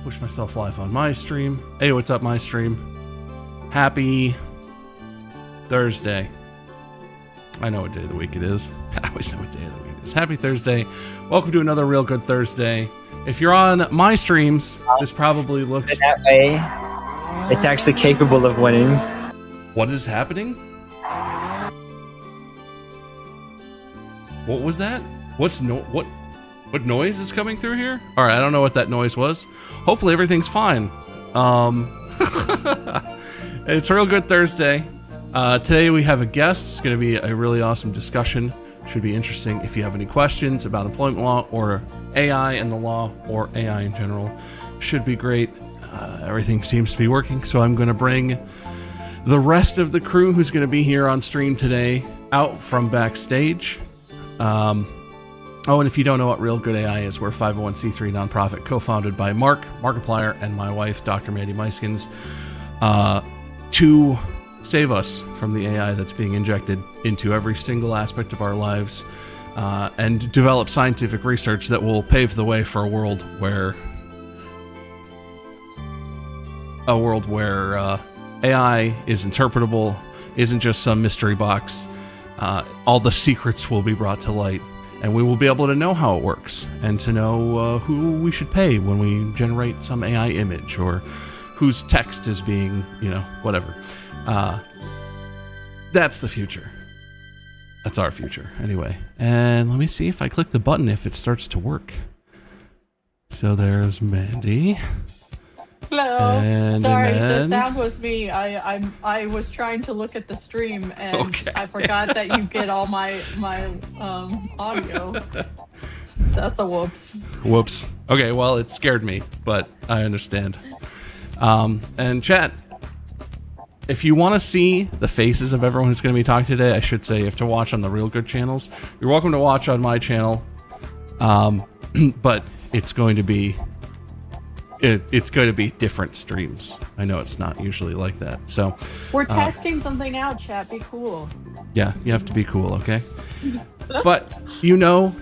push myself live on my stream. Hey, what's up, my stream? Happy Thursday. I know what day of the week it is. I always know what day of the week it is. Happy Thursday. Welcome to another Real Good Thursday. If you're on my streams, this probably looks... That way, it's actually capable of winning. What is happening? What was that? What noise is coming through here? All right, I don't know what that noise was. Hopefully everything's fine. It's a Real Good Thursday. Today we have a guest. It's going to be a really awesome discussion. Should be interesting. If you have any questions about employment law or AI and the law or AI in general, should be great. Everything seems to be working, so I'm going to bring the rest of the crew who's going to be here on stream today out from backstage. Oh, and if you don't know what Real Good AI is, we're a 501c3 nonprofit co-founded by Mark Markiplier, and my wife, Dr. Mandy Muyskerm, to save us from the AI that's being injected into every single aspect of our lives, and develop scientific research that will pave the way for a world where AI is interpretable, isn't just some mystery box. All the secrets will be brought to light, and we will be able to know how it works and to know who we should pay when we generate some AI image or whose text is being, whatever. That's the future. That's our future, anyway. And let me see if I click the button if it starts to work. So there's Mandy. Hello. And sorry, then... the sound was me. I was trying to look at the stream and okay. I forgot that you get all my audio. That's a whoops. Whoops. Okay, well, it scared me, but I understand. And chat, if you want to see the faces of everyone who's going to be talking today, I should say you have to watch on the Real Good channels. You're welcome to watch on my channel, but it's going to be different streams. I know it's not usually like that. So we're testing something out, chat. Be cool. Yeah, you have to be cool, okay? But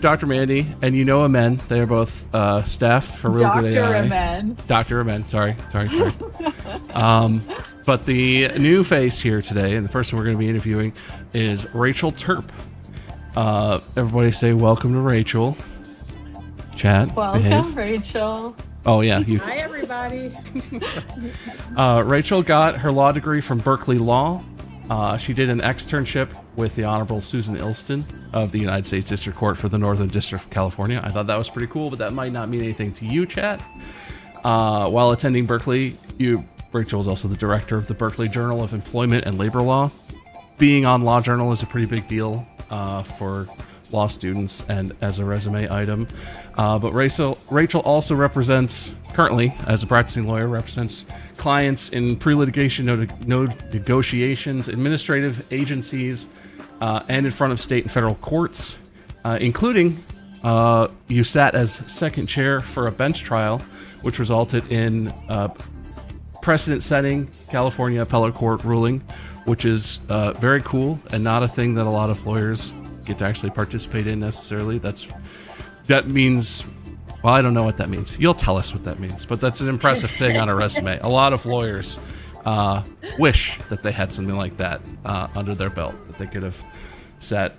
Dr. Mandy and Amen. They're both staff for Real Good AI. Dr. Amen. Sorry. But the new face here today, and the person we're going to be interviewing, is Rachel Terp. Everybody say welcome to Rachel. Chat. Welcome, Rachel. Oh, yeah. Hi, everybody. Rachel got her law degree from Berkeley Law. She did an externship with the Honorable Susan Ilston of the United States District Court for the Northern District of California. I thought that was pretty cool, but that might not mean anything to you, chat. While attending Berkeley, Rachel is also the director of the Berkeley Journal of Employment and Labor Law. Being on Law Journal is a pretty big deal for law students and as a resume item. But Rachel also currently, as a practicing lawyer, represents clients in pre-litigation negotiations, administrative agencies, and in front of state and federal courts, including you sat as second chair for a bench trial, which resulted in precedent-setting California appellate court ruling, which is very cool and not a thing that a lot of lawyers get to actually participate in necessarily. That means, well, I don't know what that means. You'll tell us what that means, but that's an impressive thing on a resume. A lot of lawyers wish that they had something like that under their belt, that they could have sat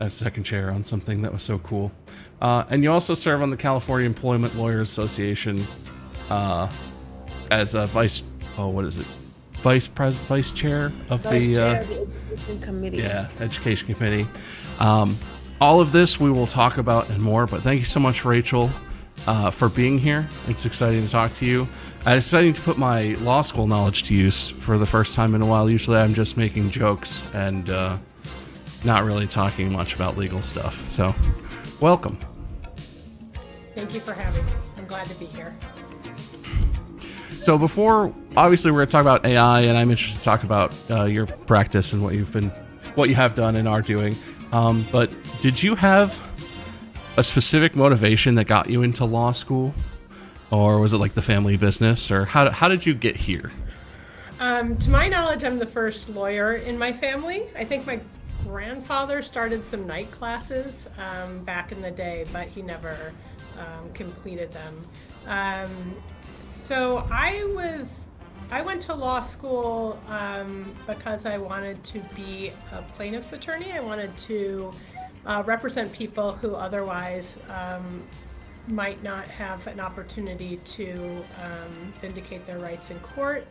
as second chair on something that was so cool. And you also serve on the California Employment Lawyers Association as a vice chair of the Education Committee. Yeah, Education Committee. All of this we will talk about and more, but thank you so much, Rachel, for being here. It's exciting to talk to you. It's exciting to put my law school knowledge to use for the first time in a while. Usually I'm just making jokes and not really talking much about legal stuff. So, welcome. Thank you for having me. I'm glad to be here. So before, obviously, we're going to talk about AI, and I'm interested to talk about your practice and what you have done and are doing. But did you have a specific motivation that got you into law school, or was it like the family business, or how did you get here? To my knowledge, I'm the first lawyer in my family. I think my grandfather started some night classes back in the day, but he never completed them. So I went to law school because I wanted to be a plaintiff's attorney. I wanted to represent people who otherwise might not have an opportunity to vindicate their rights in court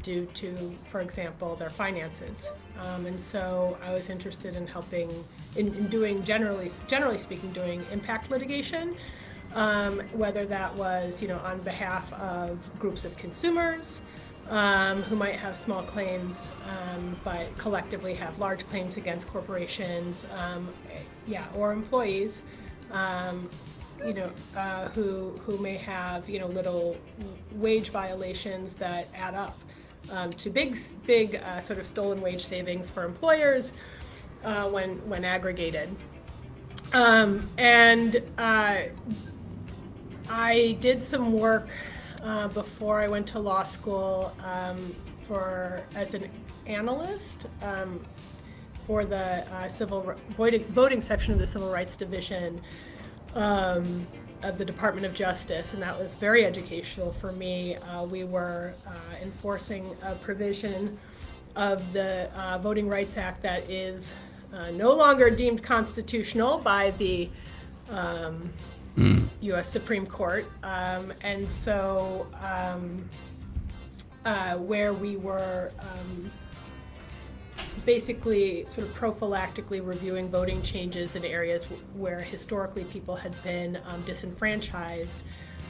due to, for example, their finances. And so I was interested in helping, in doing, generally speaking, doing impact litigation, whether that was, on behalf of groups of consumers who might have small claims, but collectively have large claims against corporations, or employees, who may have, little wage violations that add up to big sort of stolen wage savings for employers when aggregated. I did some work before I went to law school as an analyst for the voting section of the Civil Rights Division of the Department of Justice, and that was very educational for me. We were enforcing a provision of the Voting Rights Act that is no longer deemed constitutional by the U.S. Supreme Court, and so where we were basically sort of prophylactically reviewing voting changes in areas where historically people had been disenfranchised.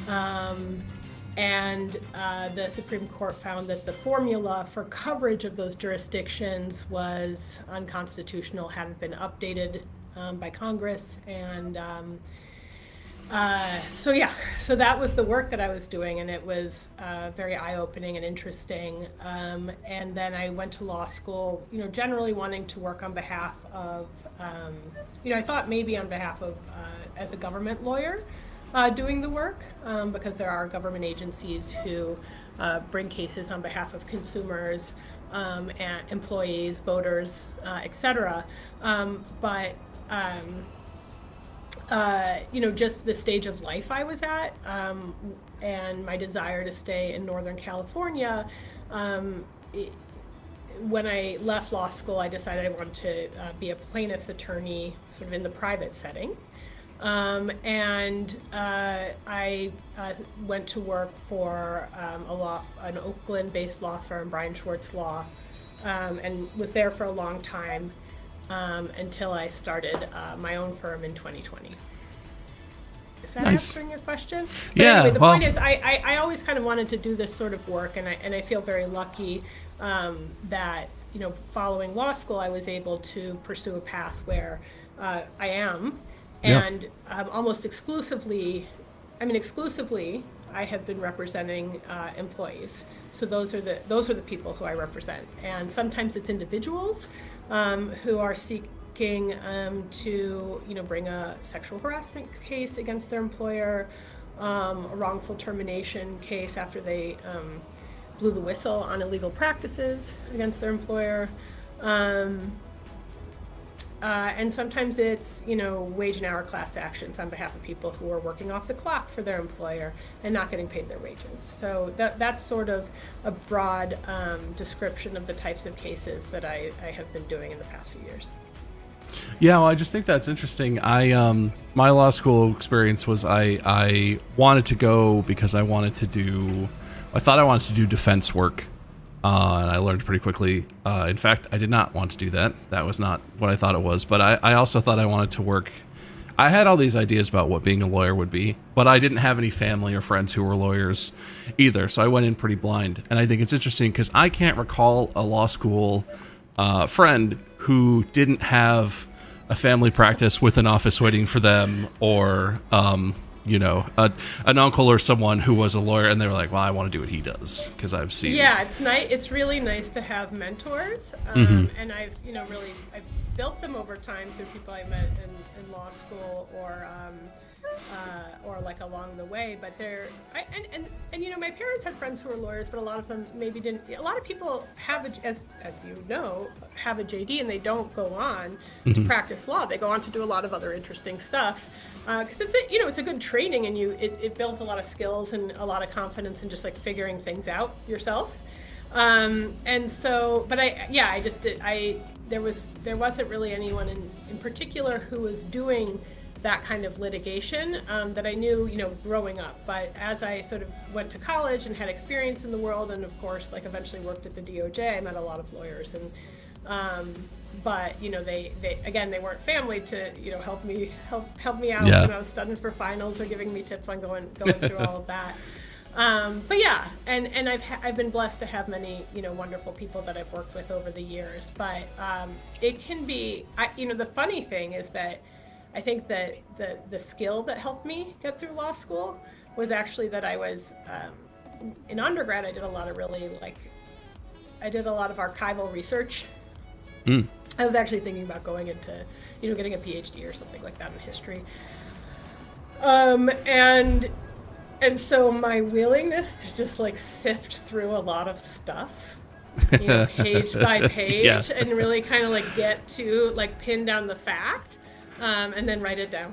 And the Supreme Court found that the formula for coverage of those jurisdictions was unconstitutional, hadn't been updated by Congress, and so that was the work that I was doing, and it was very eye-opening and interesting. And then I went to law school, generally wanting to work on behalf of, I thought maybe on behalf of, as a government lawyer, doing the work, because there are government agencies who bring cases on behalf of consumers, and employees, voters, etc. Just the stage of life I was at, and my desire to stay in Northern California, when I left law school, I decided I wanted to be a plaintiff's attorney sort of in the private setting. I went to work for an Oakland-based law firm, Brian Schwartz Law, and was there for a long time. Until I started my own firm in 2020. Is that answering your question? But Yeah. Anyway, the point is, I always kind of wanted to do this sort of work, and I feel very lucky that following law school, I was able to pursue a path where I am, and almost exclusively, I have been representing employees. So those are the people who I represent, and sometimes it's individuals who are seeking to bring a sexual harassment case against their employer, a wrongful termination case after they blew the whistle on illegal practices against their employer, and sometimes it's wage and hour class actions on behalf of people who are working off the clock for their employer and not getting paid their wages. So that's sort of a broad description of the types of cases that I have been doing in the past few years. Yeah, well, I just think that's interesting. My law school experience was I wanted to go because I thought I wanted to do defense work. And I learned pretty quickly. In fact, I did not want to do that. That was not what I thought it was. But I also thought I wanted to work. I had all these ideas about what being a lawyer would be, but I didn't have any family or friends who were lawyers either. So I went in pretty blind. And I think it's interesting because I can't recall a law school friend who didn't have a family practice with an office waiting for them, or an uncle or someone who was a lawyer, and they were like, well, I want to do what he does because I've seen. Yeah, it's nice. It's really nice to have mentors, and I've I've built them over time through people I met in law school, or or like along the way. But and you know, my parents had friends who were lawyers, but a lot of them maybe didn't. A lot of people have as you know, have a JD and they don't go on to practice law. They go on to do a lot of other interesting stuff. Because it's a good training, and it builds a lot of skills and a lot of confidence in just like figuring things out yourself. And so, but there wasn't really anyone in particular who was doing that kind of litigation that I knew, you know, growing up. But as I sort of went to college and had experience in the world, and of course, like eventually worked at the DOJ, I met a lot of lawyers, and but you know, they weren't family to, you know, help me out when I was studying for finals or giving me tips on going through all of that. But yeah, and I've been blessed to have many, you know, wonderful people that I've worked with over the years. But it can be, you know, the funny thing is that I think that the skill that helped me get through law school was actually that I was in undergrad. I did a lot of archival research. I was actually thinking about going into, you know, getting a PhD or something like that in history. And so my willingness to just like sift through a lot of stuff, you know, page by page, and really kind of like get to like pin down the fact, and then write it down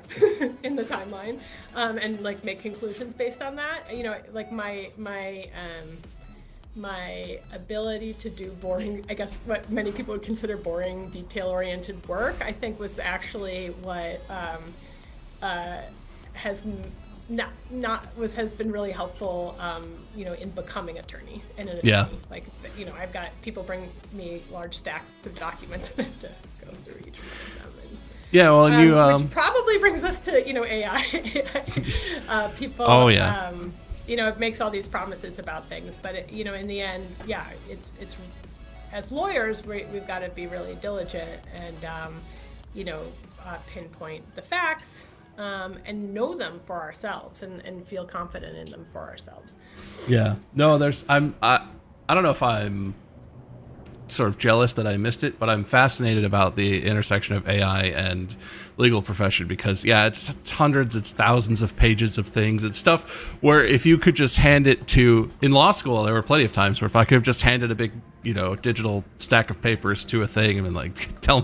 in the timeline, and like make conclusions based on that. You know, like my ability to do boring, I guess what many people would consider boring, detail-oriented work, I think was actually what has been really helpful, you know, in becoming attorney and an attorney. Like, you know, I've got people bring me large stacks of documents and I have to go through each one of them. And, which probably brings us to, you know, AI. People. Oh yeah. You know, it makes all these promises about things, but it, you know, in the end, yeah, it's as lawyers, we've got to be really diligent and, you know, pinpoint the facts, and know them for ourselves and feel confident in them for ourselves. Yeah. No, I don't know if I'm sort of jealous that I missed it, but I'm fascinated about the intersection of AI and legal profession because, yeah, it's hundreds, it's thousands of pages of things. It's stuff where if you could just hand it to, in law school, there were plenty of times where if I could have just handed a big, you know, digital stack of papers to a thing and been like, tell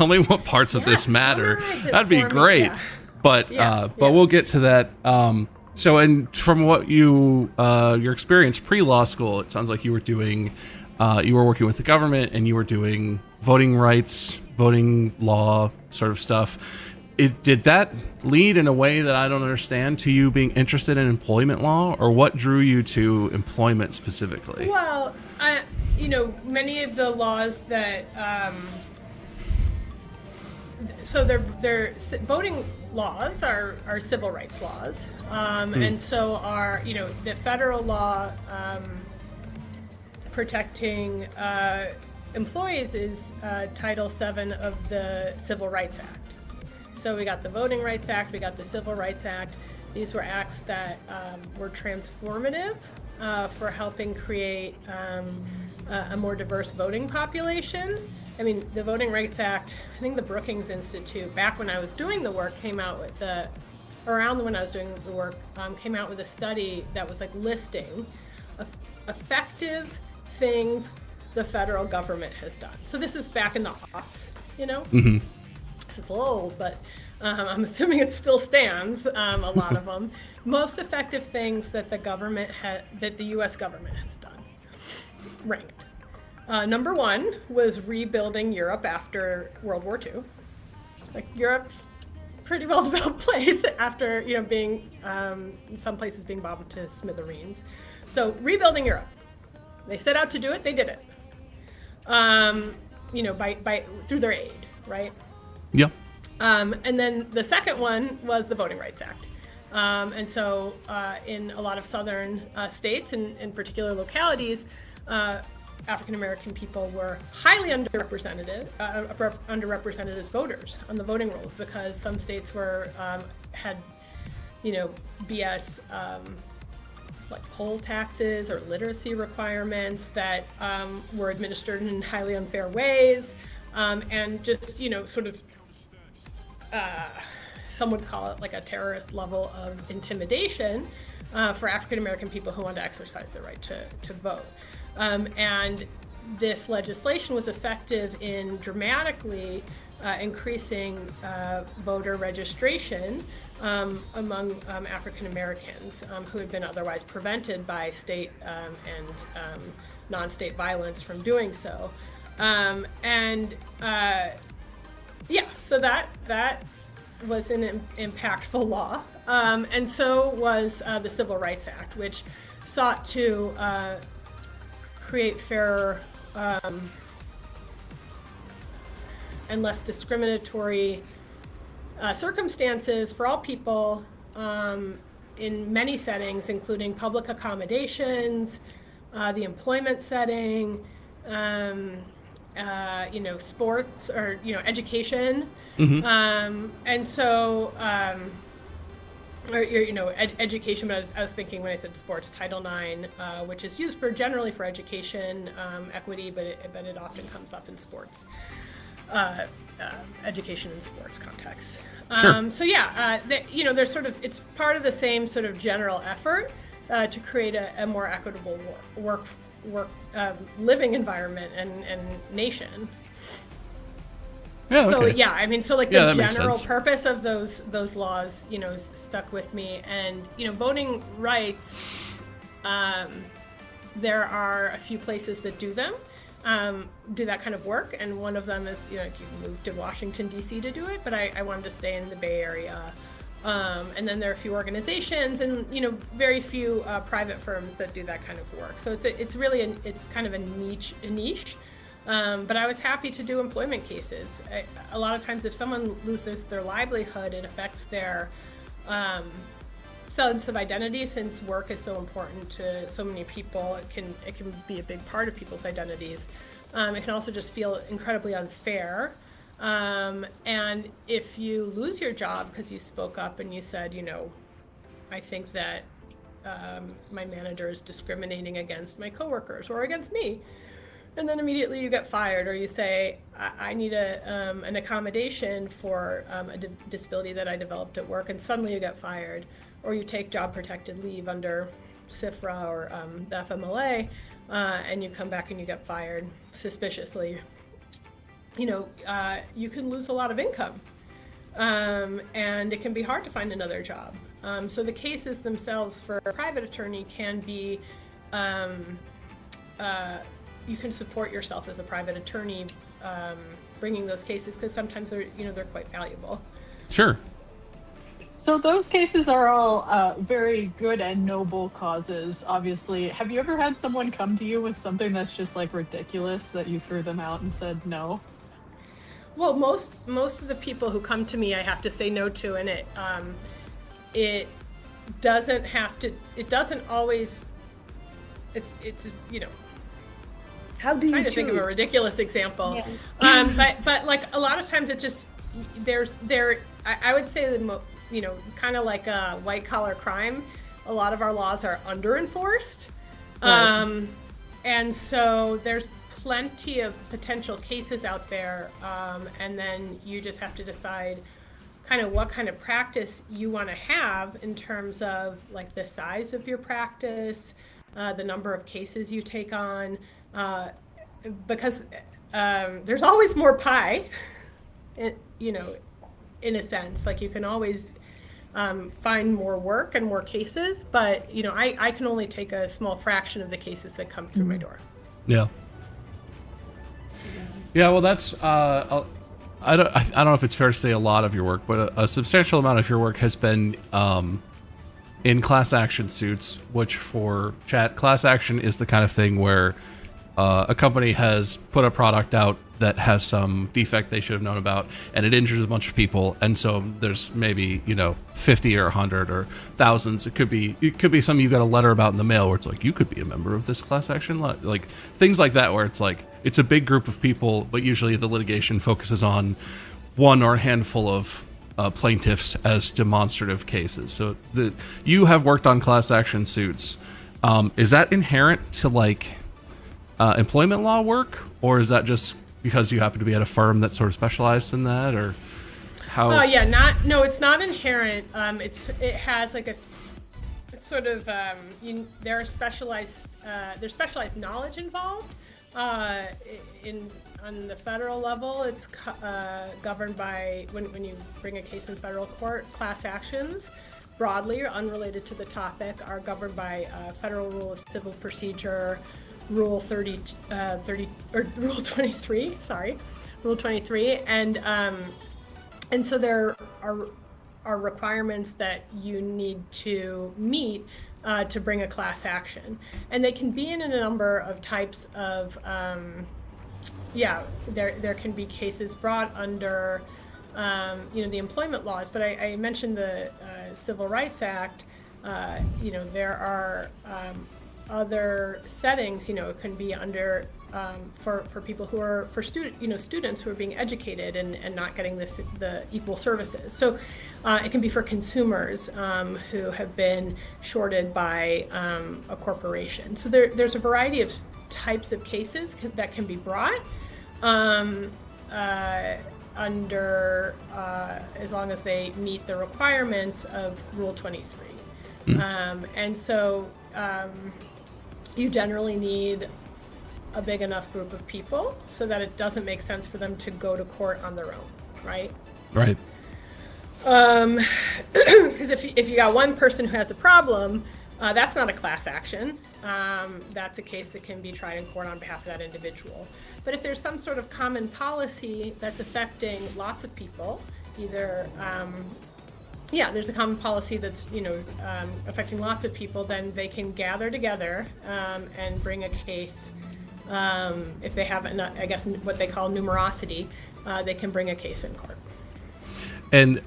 me what parts of this matter, that'd be great. Yeah. But we'll get to that. So, and from what your experience pre-law school, it sounds like you were doing, you were working with the government and you were doing voting rights, voting law sort of stuff. Did that lead in a way that I don't understand to you being interested in employment law, or what drew you to employment specifically? Well, you know, many of the laws that, so they're voting laws are civil rights laws, and so are, you know, the federal law protecting employees is Title VII of the Civil Rights Act. So we got the Voting Rights Act, we got the Civil Rights Act. These were acts that were transformative for helping create a more diverse voting population. I mean, the Voting Rights Act, I think the Brookings Institute, back when I was doing the work, came out with around when I was doing the work, came out with a study that was like listing effective things the federal government has done. So this is back in the aughts, you know? Mm-hmm. It's a little old, but I'm assuming it still stands, a lot of them. Most effective things that that the U.S. government has done, ranked. Number one was rebuilding Europe after World War II. Like, Europe's a pretty well-developed place after, you know, being, some places being bombed to smithereens. So rebuilding Europe. They set out to do it, they did it. You know, by through their aid, right? Yeah. And then the second one was the Voting Rights Act. And so in a lot of southern states and in particular localities, African American people were highly underrepresented as voters on the voting rolls because some states had, you know, BS like poll taxes or literacy requirements that were administered in highly unfair ways, and just, you know, sort of some would call it like a terrorist level of intimidation for African American people who want to exercise their right to vote. And this legislation was effective in dramatically increasing voter registration among African Americans who had been otherwise prevented by state and non-state violence from doing so. So that was an impactful law. And so was the Civil Rights Act, which sought to create fairer and less discriminatory circumstances for all people in many settings, including public accommodations, the employment setting, sports or education, and so education. But I was thinking when I said sports, Title IX, which is used generally for education equity, but it often comes up in sports. Education and sports contexts. Sure. There's sort of, it's part of the same sort of general effort to create a more equitable work living environment and nation. Yeah. So Okay. The general purpose of those laws, stuck with me, and voting rights. There are a few places that do them. Do that kind of work, and one of them is you can move to Washington D.C. to do it, but I wanted to stay in the Bay Area, and then there are a few organizations and very few private firms that do that kind of work. So it's really it's kind of a niche. But I was happy to do employment cases. A lot of times, if someone loses their livelihood, it affects their sense of identity. Since work is so important to so many people, it can be a big part of people's identities. It can also just feel incredibly unfair. And if you lose your job because you spoke up and you said, I think that my manager is discriminating against my coworkers or against me, and then immediately you get fired, or you say, I need an accommodation for a disability that I developed at work, and suddenly you get fired, or you take job protected leave under CIFRA or the FMLA, and you come back and you get fired suspiciously. You can lose a lot of income, and it can be hard to find another job. So the cases themselves for a private attorney can be, you can support yourself as a private attorney bringing those cases, because sometimes they're quite valuable. Sure. So those cases are all very good and noble causes, obviously. Have you ever had someone come to you with something that's just like ridiculous that you threw them out and said no? Well, most of the people who come to me, I have to say no to, and it doesn't have to. It doesn't always. It's How do you trying to choose? think of a ridiculous example. Yeah. But like a lot of times it just I would say that kind of like a white collar crime, a lot of our laws are under enforced. Right. And so there's plenty of potential cases out there, and then you just have to decide kind of what kind of practice you want to have in terms of like the size of your practice, the number of cases you take on, because there's always more pie, in a sense. Like you can always find more work and more cases, but I can only take a small fraction of the cases that come through my door. Yeah. Yeah, well, that's I don't know if it's fair to say a lot of your work, but a substantial amount of your work has been in class action suits, which for chat, class action is the kind of thing where a company has put a product out that has some defect they should have known about, and it injures a bunch of people, and so there's maybe 50 or 100 or thousands. It could be something you got a letter about in the mail where it's like, you could be a member of this class action, like things like that, where it's like it's a big group of people, but usually the litigation focuses on one or a handful of plaintiffs as demonstrative cases. So you have worked on class action suits. Is that inherent to employment law work, or is that just because you happen to be at a firm that sort of specialized in that? Or How? Oh yeah, no, it's not inherent. It has like it's sort of there's specialized knowledge involved. On the federal level, it's governed by when you bring a case in federal court. Class actions, broadly or unrelated to the topic, are governed by Federal Rule of Civil Procedure, Rule 23. Sorry, Rule 23, and so there are requirements that you need to meet to bring a class action, and they can be in a number of types of. There can be cases brought under, the employment laws, but I mentioned the Civil Rights Act. There are other settings. It can be under for people who are students who are being educated and not getting the equal services. So it can be for consumers who have been shorted by a corporation. So there's a variety of types of cases that can be brought under as long as they meet the requirements of Rule 23. And so you generally need a big enough group of people so that it doesn't make sense for them to go to court on their own, right? Right. Because if you got one person who has a problem, that's not a class action. That's a case that can be tried in court on behalf of that individual. But if there's some sort of common policy that's affecting lots of people, either there's a common policy that's affecting lots of people, then they can gather together and bring a case. If they have, I guess, what they call numerosity, they can bring a case in court. And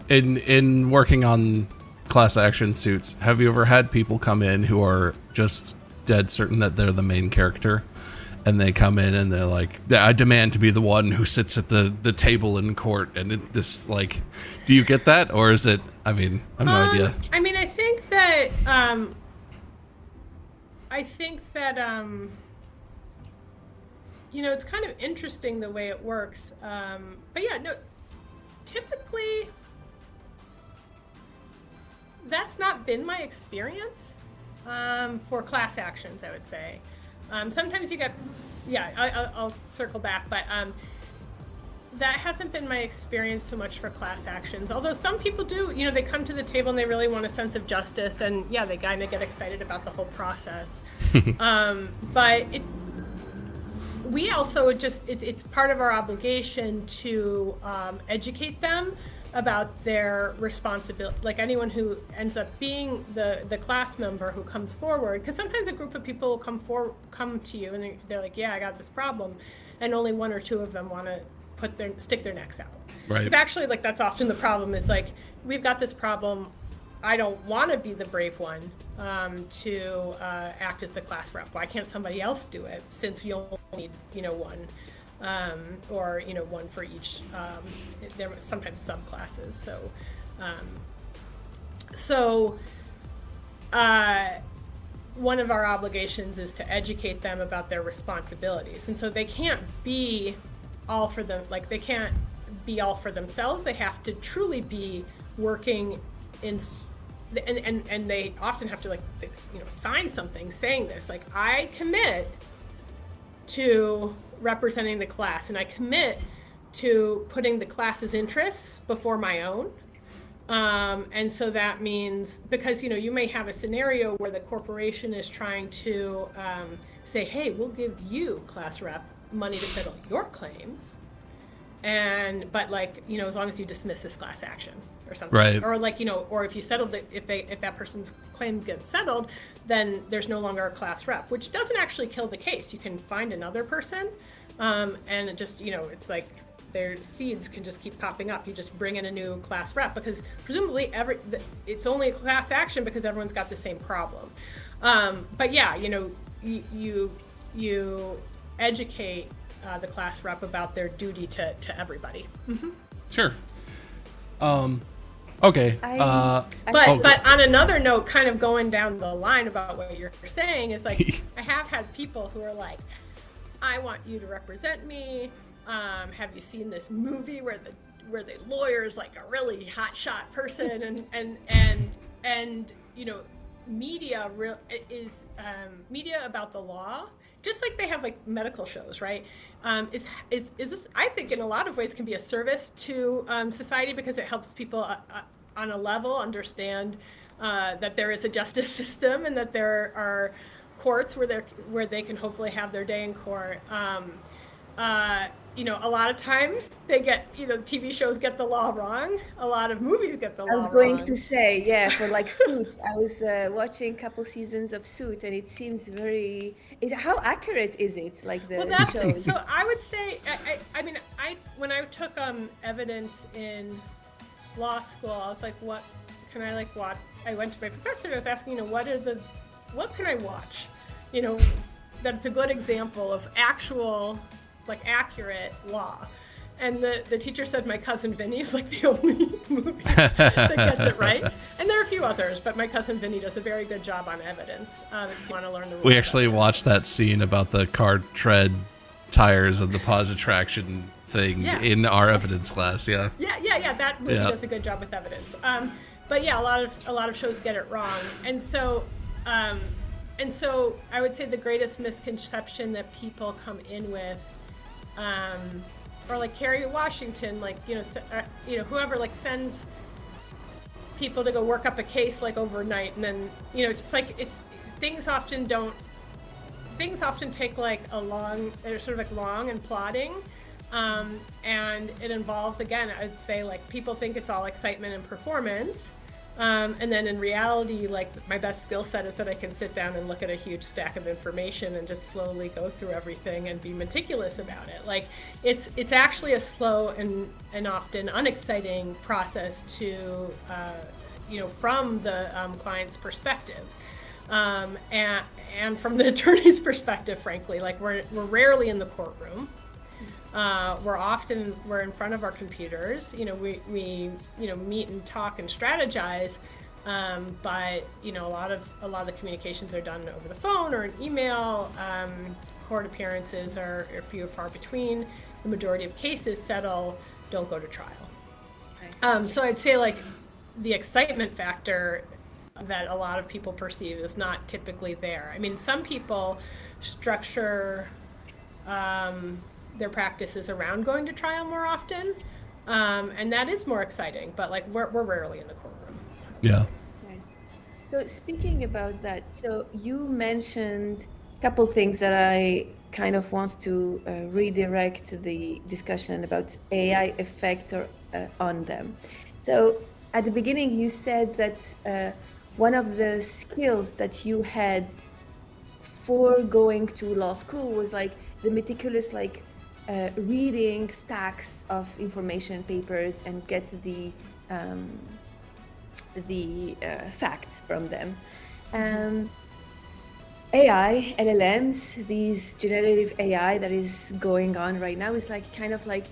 in working on class action suits, have you ever had people come in who are just dead certain that they're the main character, and they come in and they're like, I demand to be the one who sits at the table in court, and do you get that, or is it, I have no idea. I think that it's kind of interesting the way it works. But yeah, no, typically that's not been my experience for class actions, I would say. Sometimes you get, I'll circle back, but that hasn't been my experience so much for class actions. Although some people do, they come to the table and they really want a sense of justice, and they kind of get excited about the whole process. But we also it's part of our obligation to educate them about their responsibility, like anyone who ends up being the class member who comes forward, because sometimes a group of people will come to you and they're like, I got this problem, and only one or two of them want to stick their necks out. Right. Because actually, that's often the problem is we've got this problem. I don't want to be the brave one to act as the class rep. Why can't somebody else do it, since you only need one? Or one for each. There are sometimes subclasses. So one of our obligations is to educate them about their responsibilities, and so they can't be all for them. They can't be all for themselves. They have to truly be working in. And they often have to sign something saying this, I commit to representing the class, and I commit to putting the class's interests before my own. And so that means, because you may have a scenario where the corporation is trying to say, hey, we'll give you, class rep, money to settle your claims, but as long as you dismiss this class action or something, right? Or or if you settled it, if that person's claim gets settled, then there's no longer a class rep, which doesn't actually kill the case. You can find another person, and it just it's their seeds can just keep popping up. You just bring in a new class rep, because presumably it's only a class action because everyone's got the same problem. But you educate the class rep about their duty to everybody. Mm-hmm. Sure. Okay. But on another note, kind of going down the line about what you're saying, is I have had people who are I want you to represent me. Have you seen this movie where the where the lawyer is like a really hotshot person, and you know, media is media about the law, just like they have like medical shows, right? Is this, I think, in a lot of ways can be a service to society, because it helps people on a level understand that there is a justice system, and that there are courts where they can hopefully have their day in court. You know, a lot of times they get, you know, TV shows get the law wrong. A lot of movies get the law I wrong. was going to say, yeah, for like Suits, I was watching a couple seasons of Suits, and it seems very. How accurate is it? Like the Well, shows? so I would say, I mean, when I took evidence in law school, I was like, what can I like watch? I went to my professor and I was asking, you know, what can I watch? You know, that's a good example of actual, like, accurate law. And the teacher said My Cousin Vinny is like the only movie that gets it right. And there are a few others, but My Cousin Vinny does a very good job on evidence. If you want to learn the rules. We actually watched that scene about the car tread tires and the pause attraction thing in our evidence class. Yeah. Yeah. That movie does a good job with evidence. But yeah, a lot of shows get it wrong. And so I would say the greatest misconception that people come in with, or like Kerry Washington, like, you know, whoever like sends people to go work up a case like overnight, and then, you know, it's just like, things often take like they're sort of like long and plodding, and it involves, again, I'd say, like, people think it's all excitement and performance. And then in reality, like, my best skill set is that I can sit down and look at a huge stack of information and just slowly go through everything and be meticulous about it. Like, it's actually a slow and often unexciting process to, you know, from the client's perspective. And from the attorney's perspective, frankly, like, we're rarely in the courtroom. We're in front of our computers. You know, we you know, meet and talk and strategize, but, you know, a lot of the communications are done over the phone or an email. Court appearances are few and far between. The majority of cases don't go to trial. So I'd say, like, the excitement factor that a lot of people perceive is not typically there. I mean, some people structure their practices around going to trial more often, and that is more exciting, but like, we're rarely in the courtroom. Yeah. Nice. So speaking about that, so you mentioned a couple things that I kind of want to redirect the discussion about AI effect on them. So at the beginning, you said that one of the skills that you had for going to law school was like the meticulous, like, reading stacks of information papers and get the facts from them. AI, LLMs, these generative AI that is going on right now is like kind of like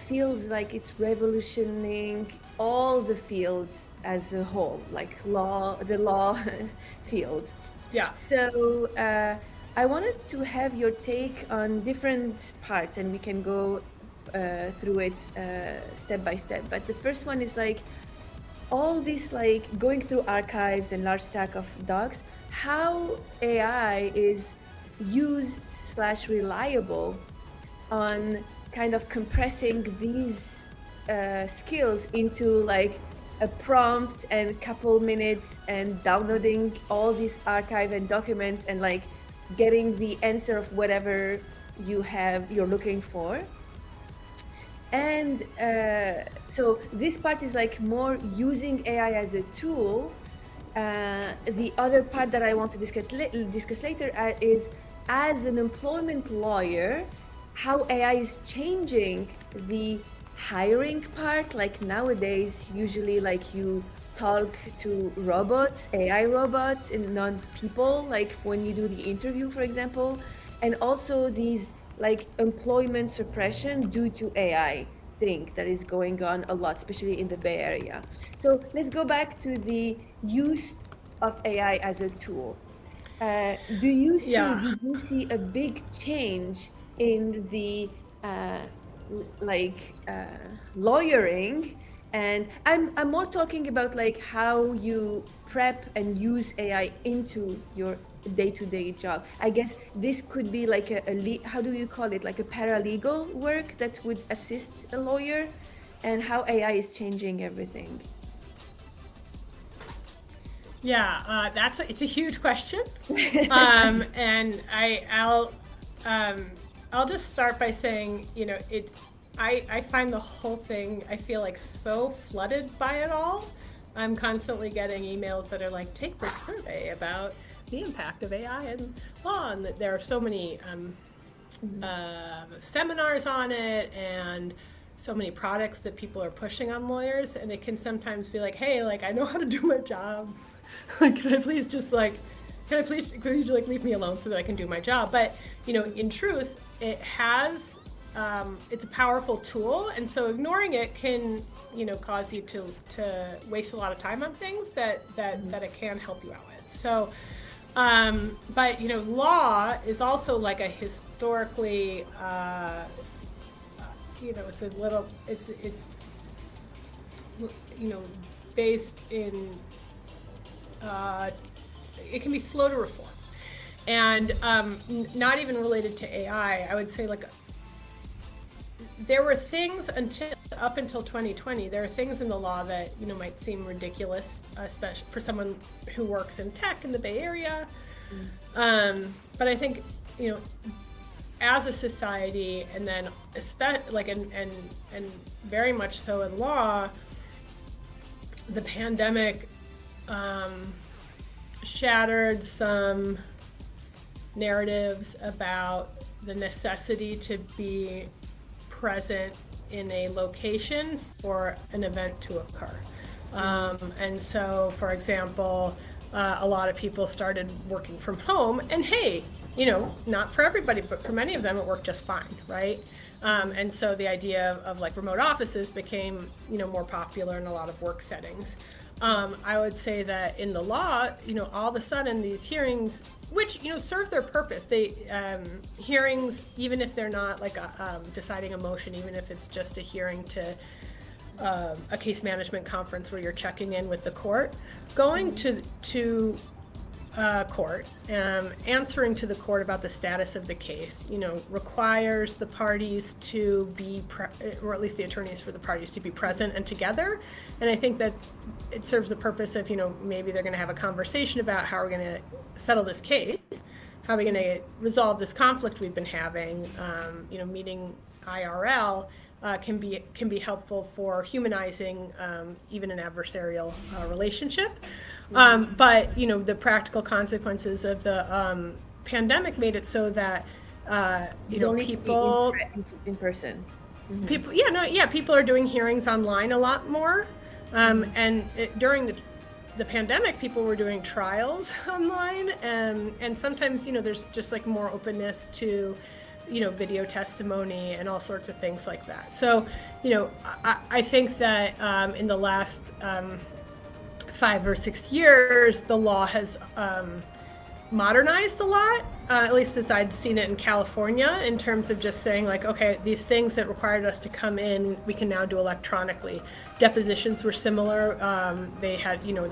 feels like it's revolutioning all the fields as a whole, like the law field. Yeah. So I wanted to have your take on different parts, and we can go through it step by step. But the first one is like all this, like going through archives and large stack of docs, how AI is used / reliable on kind of compressing these skills into like a prompt and a couple minutes, and downloading all these archive and documents and like getting the answer of whatever you're looking for. And so this part is like more using AI as a tool. The other part that I want to discuss later is, as an employment lawyer, how AI is changing the hiring part. Like nowadays, usually like you talk to robots, AI robots, and not people, like when you do the interview, for example. And also these like employment suppression due to AI thing that is going on a lot, especially in the Bay Area. So let's go back to the use of AI as a tool. Did you see a big change in the like lawyering, and I'm more talking about like how you prep and use AI into your day-to-day job. I guess this could be like how do you call it, like a paralegal work that would assist a lawyer, and how AI is changing everything. Yeah, it's a huge question, and I'll just start by saying, I find the whole thing, I feel like so flooded by it all. I'm constantly getting emails that are like, take this survey about the impact of AI in law, and that there are so many seminars on it, and so many products that people are pushing on lawyers, and it can sometimes be like, hey, like, I know how to do my job. Like, could you please leave me alone so that I can do my job? But, in truth, it has, it's a powerful tool. And so ignoring it can, cause you to waste a lot of time on things that it can help you out with. So, but, law is also like a historically, it's based in, it can be slow to reform, and not even related to AI. I would say, like, there were things up until 2020. There are things in the law that might seem ridiculous, especially for someone who works in tech in the Bay Area. But I think as a society, and then and very much so in law, the pandemic shattered some narratives about the necessity to be present in a location for an event to occur. And so, for example, a lot of people started working from home, and hey, not for everybody, but for many of them it worked just fine, right? And so the idea of like remote offices became, more popular in a lot of work settings. I would say that in the law, all of a sudden these hearings, which, serve their purpose, hearings, even if they're not like deciding a motion, even if it's just a hearing to a case management conference where you're checking in with the court, going to court, answering to the court about the status of the case, requires the parties to be, or at least the attorneys for the parties to be present and together. And I think that it serves the purpose of, maybe they're going to have a conversation about how we're going to settle this case, how are we going to resolve this conflict we've been having. Meeting IRL can be helpful for humanizing even an adversarial relationship. But the practical consequences of the pandemic made it so that people in person. People are doing hearings online a lot more, and during the pandemic, people were doing trials online, and sometimes there's just like more openness to video testimony and all sorts of things like that. So I think that in the last 5 or 6 years, the law has modernized a lot, at least as I'd seen it in California, in terms of just saying like, okay, these things that required us to come in, we can now do electronically. Depositions were similar. They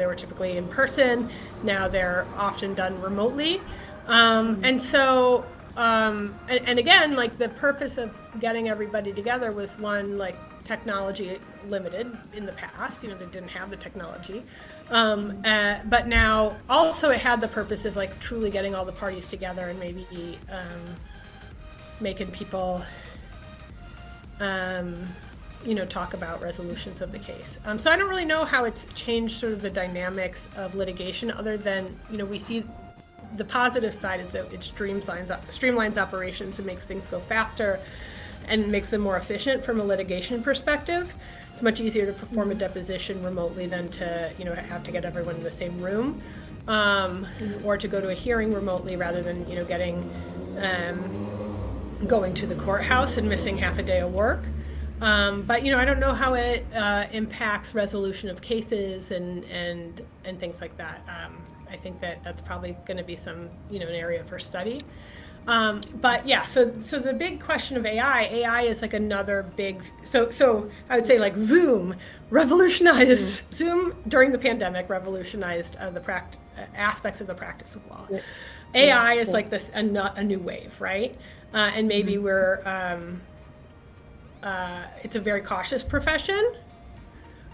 were typically in person. Now they're often done remotely. And so, and again, like the purpose of getting everybody together was one, like technology limited in the past, they didn't have the technology. But now also it had the purpose of like truly getting all the parties together and maybe making people talk about resolutions of the case. So I don't really know how it's changed sort of the dynamics of litigation, other than we see the positive side is that it streamlines operations and makes things go faster and makes them more efficient from a litigation perspective. It's much easier to perform a deposition remotely than to have to get everyone in the same room, or to go to a hearing remotely rather than going to the courthouse and missing half a day of work. But I don't know how it impacts resolution of cases and things like that. I think that that's probably going to be some an area for study. But yeah, so the big question of AI is like another big, so I would say like Zoom revolutionized, Zoom during the pandemic revolutionized the aspects of the practice of law. AI is like this, a new wave, right? And maybe it's a very cautious profession.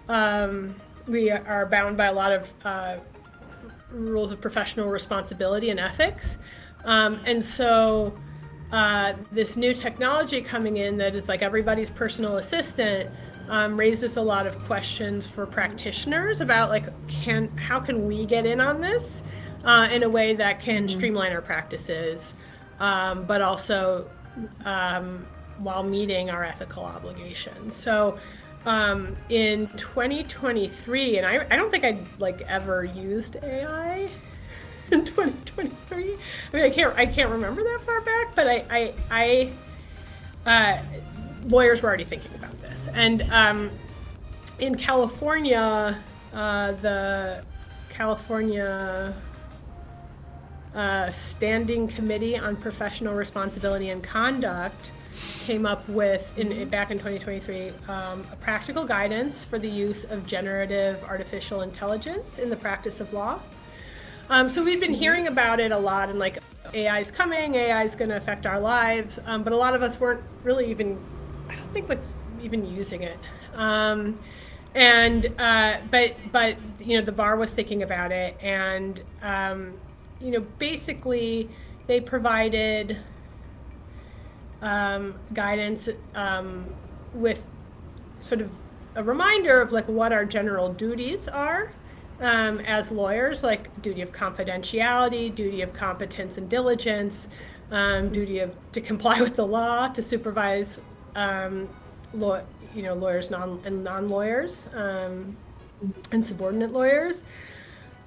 We are bound by a lot of rules of professional responsibility and ethics. And so this new technology coming in that is like everybody's personal assistant raises a lot of questions for practitioners about like, how can we get in on this in a way that can streamline our practices, but also while meeting our ethical obligations. So in 2023, and I don't think I'd like ever used AI in 2023. I mean, I can't remember that far back, but lawyers were already thinking about this. And in California, the California Standing Committee on Professional Responsibility and Conduct came up with, back in 2023, a practical guidance for the use of generative artificial intelligence in the practice of law. So we've been hearing about it a lot, and like AI is coming, AI is going to affect our lives, but a lot of us weren't really even, I don't think, like even using it. But you know, the bar was thinking about it, and you know, basically they provided guidance with sort of a reminder of like what our general duties are as lawyers, like duty of confidentiality, duty of competence and diligence, duty to comply with the law, to supervise lawyers and non-lawyers and subordinate lawyers,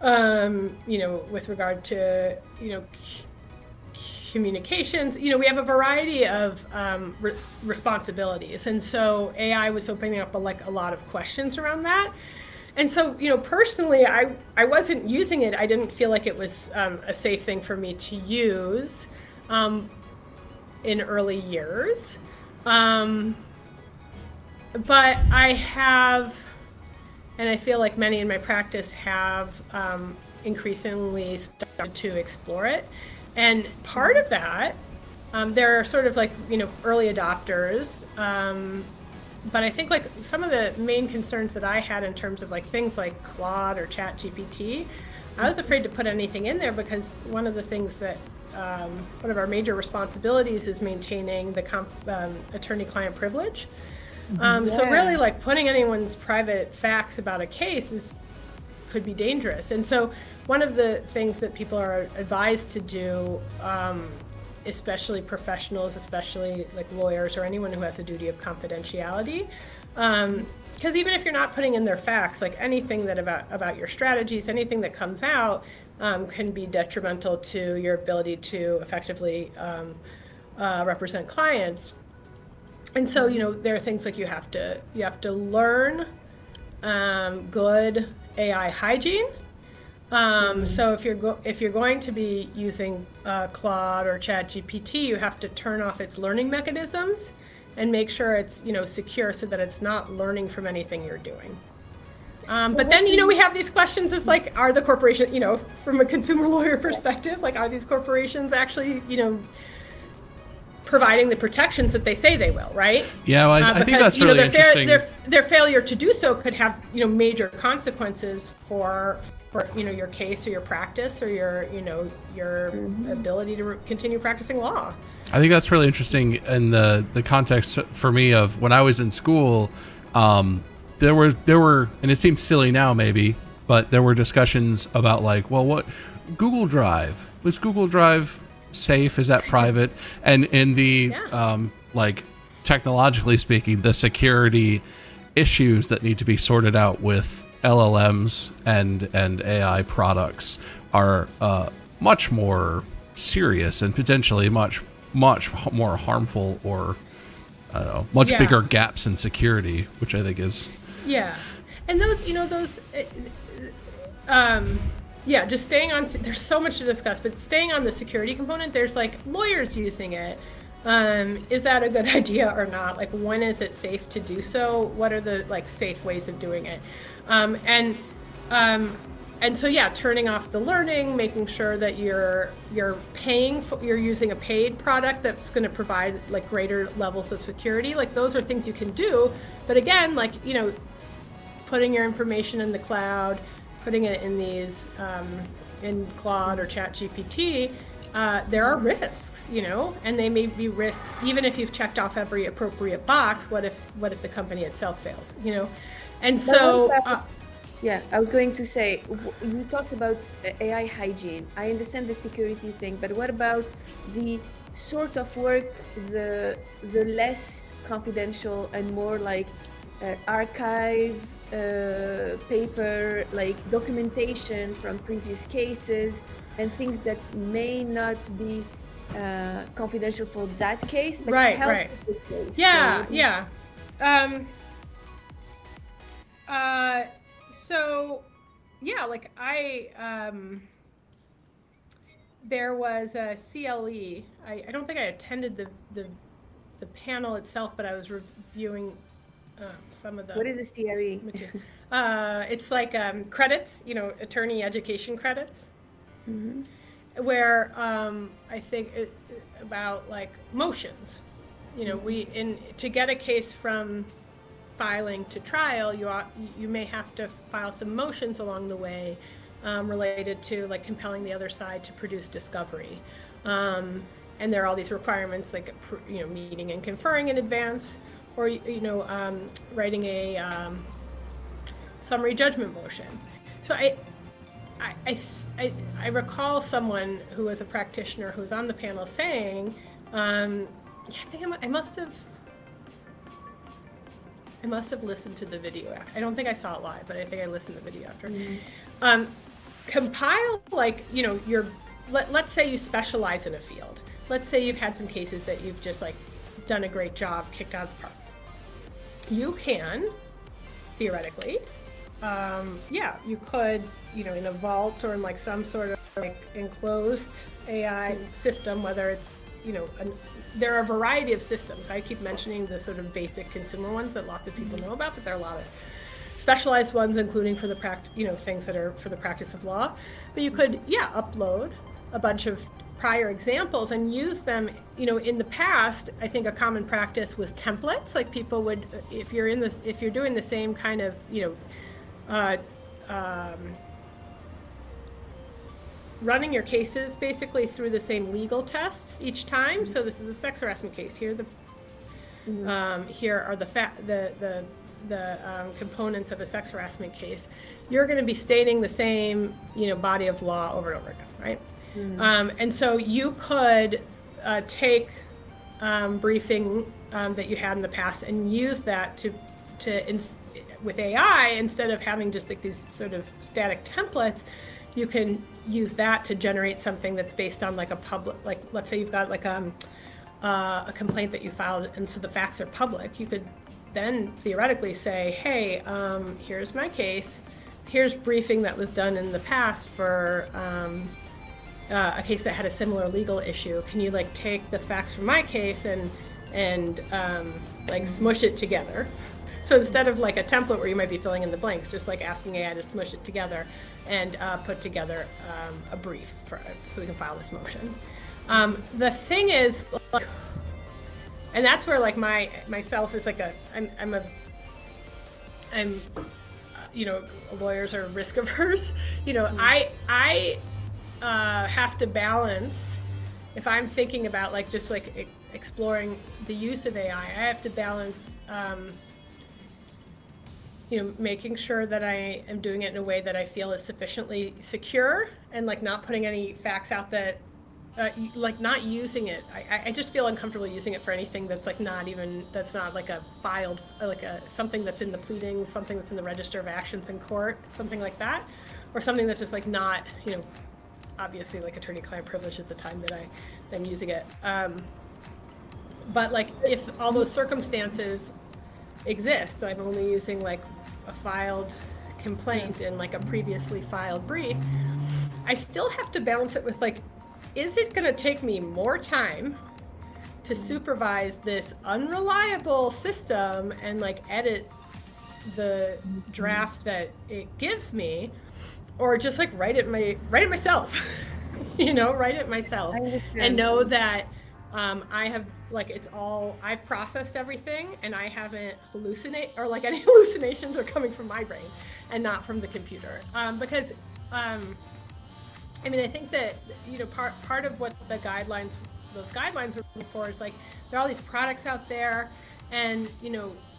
you know, with regard to, you know, communications. You know, we have a variety of responsibilities, and so AI was opening up a lot of questions around that. And so, you know, personally, I wasn't using it. I didn't feel like it was a safe thing for me to use in early years. But I have, and I feel like many in my practice have increasingly started to explore it. And part of that, there are sort of like, you know, early adopters. But I think like some of the main concerns that I had in terms of like things like Claude or Chat GPT, I was afraid to put anything in there because one of the things that, one of our major responsibilities is maintaining the attorney-client privilege. So really like putting anyone's private facts about a case could be dangerous. And so one of the things that people are advised to do, especially professionals, especially like lawyers or anyone who has a duty of confidentiality, because even if you're not putting in their facts, like anything that about your strategies, anything that comes out can be detrimental to your ability to effectively represent clients. And so, you know, there are things like you have to learn good AI hygiene. So if you're going to be using Claude or Chat GPT, you have to turn off its learning mechanisms and make sure it's, you know, secure so that it's not learning from anything you're doing. But then, you know, we have these questions as like, are the corporations, you know, from a consumer lawyer perspective, like, are these corporations actually, you know, providing the protections that they say they will, right? Yeah, well, I think that's really interesting. Their failure to do so could have, you know, major consequences for you know, your case or your practice or your, you know, your ability to continue practicing law. I think that's really interesting in the context for me of when I was in school. There were, and it seems silly now maybe, but there were discussions about like, well, what Google Drive, was Google Drive safe? Is that private? And in the like technologically speaking, the security issues that need to be sorted out with LLMs and AI products are much more serious and potentially much more harmful, or I don't know, much bigger gaps in security, which I think is and those, you know, those yeah, just staying on, there's so much to discuss, but staying on the security component, there's like lawyers using it. Is that a good idea or not? Like, when is it safe to do so? What are the like safe ways of doing it? And so yeah, turning off the learning, making sure that you're paying for, you're using a paid product that's going to provide like greater levels of security. Like, those are things you can do. But again, like, you know, putting your information in the cloud, putting it in these in Claude or ChatGPT, there are risks, you know, and they may be risks even if you've checked off every appropriate box. What if the company itself fails, you know? And so yeah, I was going to say, you talked about AI hygiene. I understand the security thing, but what about the sort of work, the less confidential and more like archive paper, like documentation from previous cases and things that may not be confidential for that case, but right. the case. Yeah, so, yeah. So yeah, like there was a CLE. I don't think I attended the panel itself, but I was reviewing some of the. What is a CLE? It's like credits, you know, attorney education credits, where I think about like motions. You know, to get a case from filing to trial, you may have to file some motions along the way related to like compelling the other side to produce discovery, and there are all these requirements like, you know, meeting and conferring in advance, or you know, writing a summary judgment motion. So I recall someone who was a practitioner who was on the panel saying, I think I must have listened to the video. I don't think I saw it live, but I think I listened to the video after. Compile, like, you know, let's say you specialize in a field. Let's say you've had some cases that you've just like done a great job, kicked out of the park. You can, theoretically, you could, you know, in a vault or in like some sort of like enclosed AI system, whether it's, you know, there are a variety of systems. I keep mentioning the sort of basic consumer ones that lots of people know about, but there are a lot of specialized ones, including for the things that are for the practice of law. But you could, upload a bunch of prior examples and use them. You know, in the past, I think a common practice was templates. Like, people would, if you're doing the same kind of, you know, running your cases basically through the same legal tests each time. So this is a sex harassment case. Here are the components of a sex harassment case. You're going to be stating the same, you know, body of law over and over again, right? And so you could take briefing that you had in the past and use that with AI, instead of having just like these sort of static templates. You can use that to generate something that's based on like a public, like, let's say you've got like a complaint that you filed, and so the facts are public. You could then theoretically say, hey, here's my case, here's briefing that was done in the past for a case that had a similar legal issue. Can you like take the facts from my case and like smush it together? So instead of like a template where you might be filling in the blanks, just like asking AI to smush it together and put together a brief so we can file this motion. The thing is, like, and that's where like myself is like I'm you know, lawyers are risk averse. You know, I have to balance, if I'm thinking about like just like exploring the use of AI, I have to balance you know, making sure that I am doing it in a way that I feel is sufficiently secure, and like not putting any facts out that like not using it. I just feel uncomfortable using it for anything that's like that's not like a filed, like something that's in the pleadings, something that's in the register of actions in court, something like that, or something that's just like not, you know, obviously like attorney-client privilege at the time that I'm using it. But like if all those circumstances exist, I'm only using like a filed complaint in like a previously filed brief, I still have to balance it with like, is it going to take me more time to supervise this unreliable system and like edit the draft that it gives me, or just like write it myself, write it myself and know that I have like I've processed everything and I haven't any hallucinations are coming from my brain and not from the computer. Because I think that part of what those guidelines are looking for is like there are all these products out there, and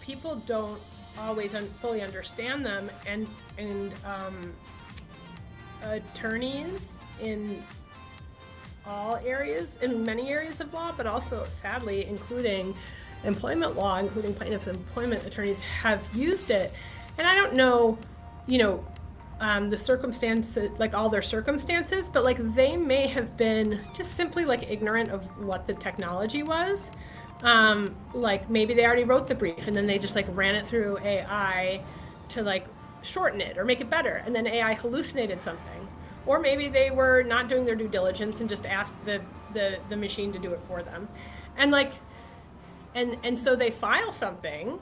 people don't always fully understand them, and attorneys in many areas of law, but also sadly including employment law, including plaintiff employment attorneys, have used it. And I don't know, the circumstances, like all their circumstances, but like they may have been just simply like ignorant of what the technology was. Like maybe they already wrote the brief and then they just like ran it through AI to like shorten it or make it better, and then AI hallucinated something. Or maybe they were not doing their due diligence and just asked the machine to do it for them. And like, and so they file something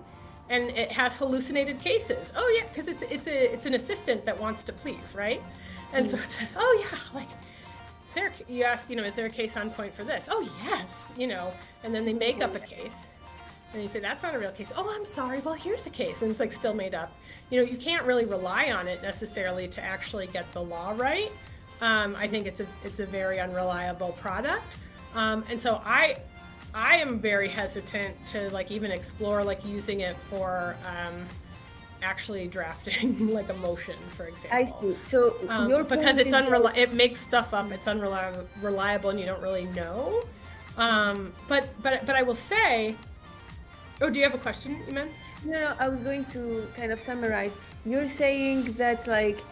and it has hallucinated cases. Oh yeah, because it's an assistant that wants to please, right? And so it says, oh yeah, like, you ask, is there a case on point for this? Oh yes, and then they make up a case. And you say, that's not a real case. Oh, I'm sorry, well, here's a case. And it's like still made up. You can't really rely on it necessarily to actually get the law right. I think it's a very unreliable product. And so I am very hesitant to like even explore like using it for actually drafting like a motion, for example. I see. So because it's it makes stuff up. It's unreliable, and you don't really know. But I will say. Oh, do you have a question, Iman? No, I was going to kind of summarize. You're saying that like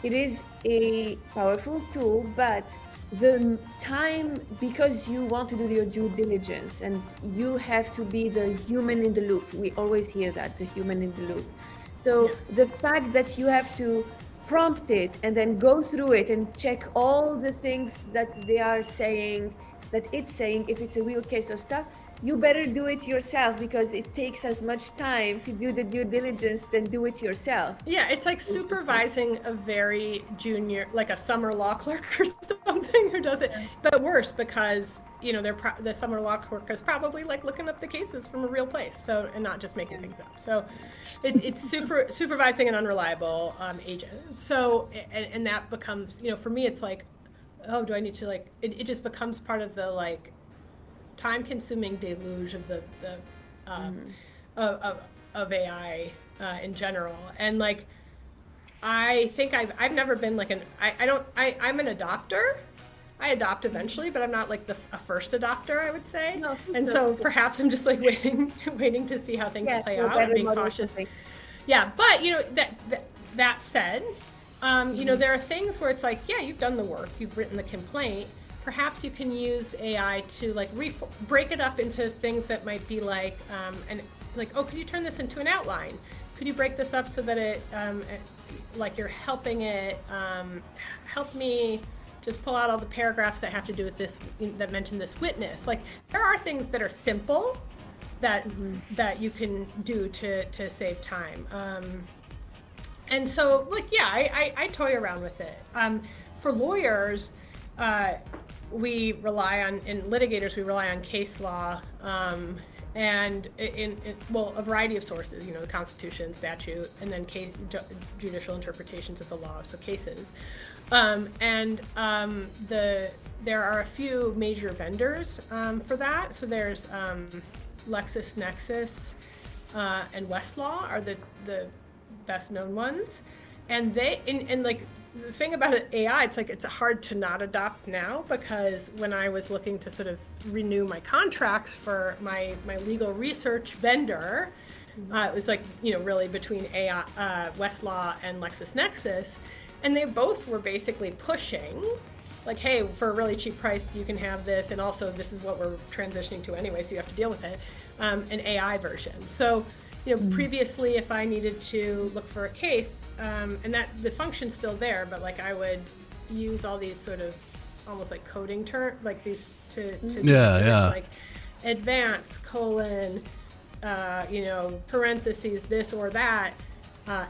it is a powerful tool, but the time, because you want to do your due diligence and you have to be the human in the loop. We always hear that, the human in the loop. So the fact that you have to prompt it and then go through it and check all the things that they are saying, that it's saying, if it's a real case or stuff, you better do it yourself, because it takes as much time to do the due diligence than do it yourself. Yeah, it's like supervising a very junior, like a summer law clerk or something who does it, but worse, because the summer law clerk is probably like looking up the cases from a real place, so, and not just making things up. So it's supervising an unreliable agent. So and that becomes, for me, it's like, oh, do I need to like? It just becomes part of the like time-consuming deluge of the of AI in general. And like, I think I've never been like I'm an adopter. I adopt eventually, but I'm not like a first adopter, I would say. No, and so perhaps I'm just like waiting to see how things play out and being cautious. Yeah, but that said, there are things where it's like, yeah, you've done the work, you've written the complaint. Perhaps you can use AI to like break it up into things that might be like, oh, could you turn this into an outline? Could you break this up so that it, like you're helping it, help me just pull out all the paragraphs that have to do with this, that mention this witness. Like there are things that are simple that you can do to save time. And so like, yeah, I toy around with it. For lawyers, we rely on, in litigators, we rely on case law, and a variety of sources, the Constitution, statute, and then judicial interpretations of the law, so cases. There are a few major vendors for that. So there's LexisNexis and Westlaw are the best known ones, and they like. The thing about AI, it's hard to not adopt now, because when I was looking to sort of renew my contracts for my legal research vendor, it was like, really between AI, Westlaw and LexisNexis, and they both were basically pushing, like, hey, for a really cheap price, you can have this, and also this is what we're transitioning to anyway, so you have to deal with it, an AI version. So, previously if I needed to look for a case, and that the function's still there, but like I would use all these sort of almost like coding terms, like these to do research, like advanced colon, parentheses, this or that,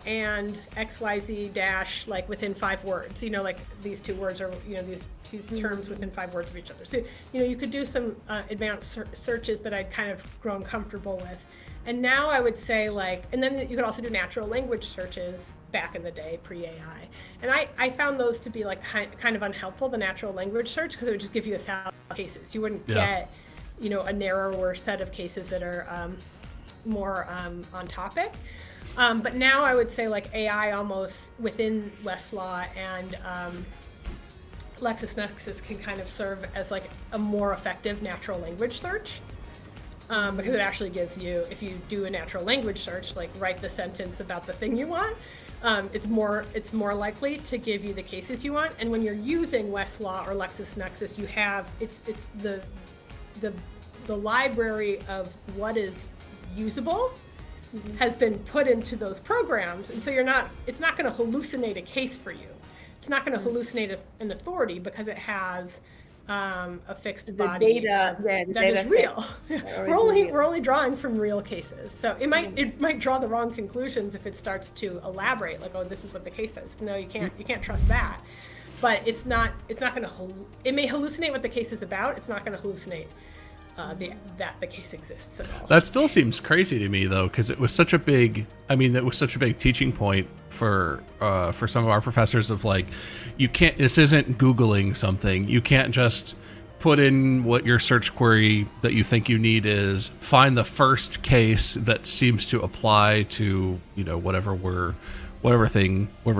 and XYZ dash, like within 5 words, like these 2 words are, these terms within 5 words of each other. So, you could do some advanced searches that I'd kind of grown comfortable with. And now I would say and then you could also do natural language searches back in the day, pre-AI. And I found those to be like kind of unhelpful, the natural language search, because it would just give you 1,000 cases. You wouldn't get, a narrower set of cases that are more on topic. But now I would say like AI almost within Westlaw and LexisNexis can kind of serve as like a more effective natural language search. Because it actually gives you, if you do a natural language search, like write the sentence about the thing you want, it's more likely to give you the cases you want. And when you're using Westlaw or LexisNexis, you have it's the library of what is usable has been put into those programs, and so it's not going to hallucinate a case for you. It's not going to hallucinate an authority because it has a fixed body that is real. We're only drawing from real cases, so it might draw the wrong conclusions if it starts to elaborate, like, oh, this is what the case says. No, you can't trust that. But it's not going to. It may hallucinate what the case is about. It's not going to hallucinate that the case exists at all. That still seems crazy to me, though, because it was such a big. That was such a big teaching point for some of our professors of like, you can't. This isn't Googling something. You can't just put in what your search query that you think you need is. Find the first case that seems to apply to whatever